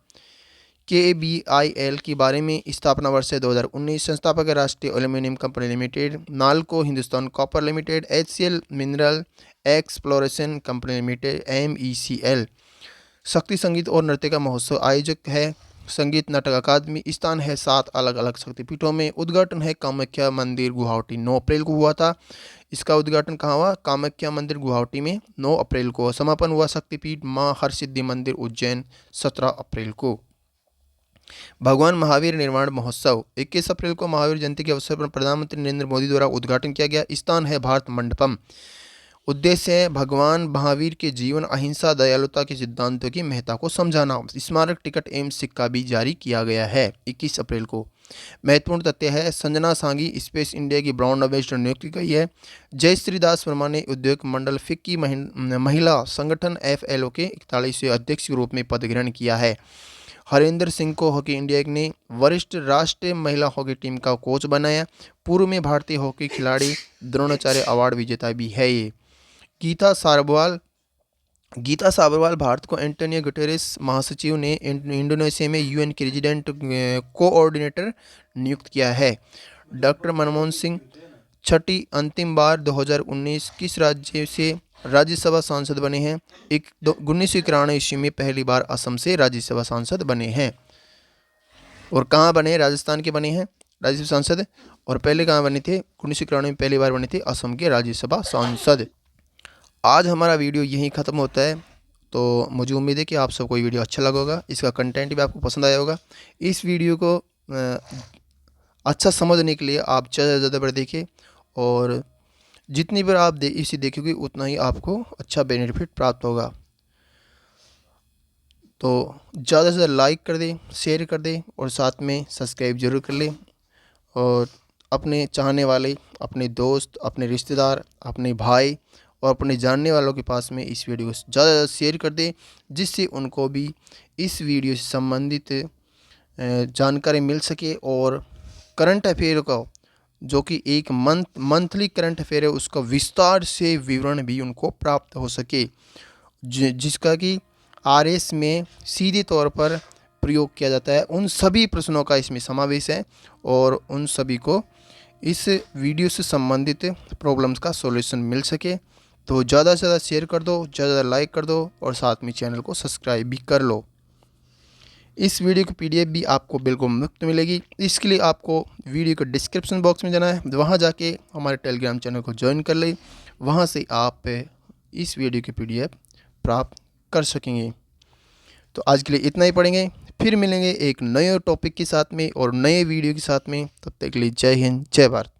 KBIL के बारे में स्थापना वर्ष है 2019। संस्थापक है राष्ट्रीय aluminium company limited. NALCO Hindustan copper limited. HCL mineral exploration company limited MECL। शक्ति संगीत और नृत्य का महोत्सव आयोजक है संगीत नाटक अकादमी। स्थान है 7 अलग अलग शक्तिपीठों में। उद्घाटन है कामाख्या मंदिर गुवाहाटी 9 अप्रैल को हुआ था। इसका उद्घाटन कहाँ हुआ? कामाख्या मंदिर गुवाहाटी में 9 अप्रैल को। समापन हुआ शक्तिपीठ माँ हरसिद्धि मंदिर उज्जैन 17 अप्रैल को। भगवान महावीर निर्वाण महोत्सव 21 अप्रैल को महावीर जयंती के अवसर पर प्रधानमंत्री नरेंद्र मोदी द्वारा उद्घाटन किया गया। स्थान है भारत मंडपम। उद्देश्य है भगवान महावीर के जीवन अहिंसा दयालुता के सिद्धांतों की महत्ता को समझाना। स्मारक टिकट एवं सिक्का भी जारी किया गया है 21 अप्रैल को। महत्वपूर्ण तथ्य है संजना सांगी स्पेस इंडिया की ब्रांड एम्बेसडर नियुक्त की गई है। जय श्रीदास वर्मा ने उद्योग मंडल फिक्की महिला संगठन FLO के 41वें अध्यक्ष के रूप में पद ग्रहण किया है। हरेंद्र सिंह को हॉकी इंडिया ने वरिष्ठ राष्ट्रीय महिला हॉकी टीम का कोच बनाया। पूर्व में भारतीय हॉकी खिलाड़ी द्रोणाचार्य अवार्ड विजेता भी है। ये गीता साबरवाल भारत को एंटोनियो गुटेरेस महासचिव ने इंडोनेशिया में UN के रेजिडेंट कोऑर्डिनेटर नियुक्त किया है। डॉक्टर मनमोहन सिंह छठी अंतिम बार 2019 किस राज्य से राज्यसभा सांसद बने हैं? 1991 ईस्वी में पहली बार असम से राज्यसभा सांसद बने हैं। और कहाँ बने? राजस्थान के बने हैं राज्यसभा सांसद। और पहले कहाँ बने थे? 1991 में पहली बार बने थे असम के राज्यसभा सांसद। आज हमारा वीडियो यहीं ख़त्म होता है। तो मुझे उम्मीद है कि आप सबको ये वीडियो अच्छा लगा होगा, इसका कंटेंट भी आपको पसंद आया होगा। इस वीडियो को अच्छा समझने के लिए आप ज़्यादा से ज़्यादा बार देखिए, और जितनी बार आप इसे देखोगे उतना ही आपको अच्छा बेनिफिट प्राप्त होगा। तो ज़्यादा से ज़्यादा लाइक कर दें, शेयर कर दें और साथ में सब्सक्राइब ज़रूर कर लें। और अपने चाहने वाले, अपने दोस्त, अपने रिश्तेदार, अपने भाई और अपने जानने वालों के पास में इस वीडियो को ज़्यादा से ज़्यादा शेयर कर दें, जिससे उनको भी इस वीडियो से संबंधित जानकारी मिल सके। और करंट अफेयर का जो कि एक मंथली करंट अफेयर है, उसका विस्तार से विवरण भी उनको प्राप्त हो सके, जिसका कि आरएस में सीधे तौर पर प्रयोग किया जाता है। उन सभी प्रश्नों का इसमें समावेश है और उन सभी को इस वीडियो से संबंधित प्रॉब्लम्स का सॉल्यूशन मिल सके। तो ज़्यादा से ज़्यादा शेयर कर दो, ज़्यादा लाइक कर दो और साथ में चैनल को सब्सक्राइब भी कर लो। इस वीडियो की पीडीएफ भी आपको बिल्कुल मुफ्त मिलेगी। इसके लिए आपको वीडियो के डिस्क्रिप्शन बॉक्स में जाना है, वहाँ जाके हमारे टेलीग्राम चैनल को ज्वाइन कर ले। वहाँ से आप इस वीडियो की पीडीएफ प्राप्त कर सकेंगे। तो आज के लिए इतना ही पढ़ेंगे, फिर मिलेंगे एक नए टॉपिक के साथ में और नए वीडियो के साथ में। तब तक के लिए जय हिंद, जय भारत।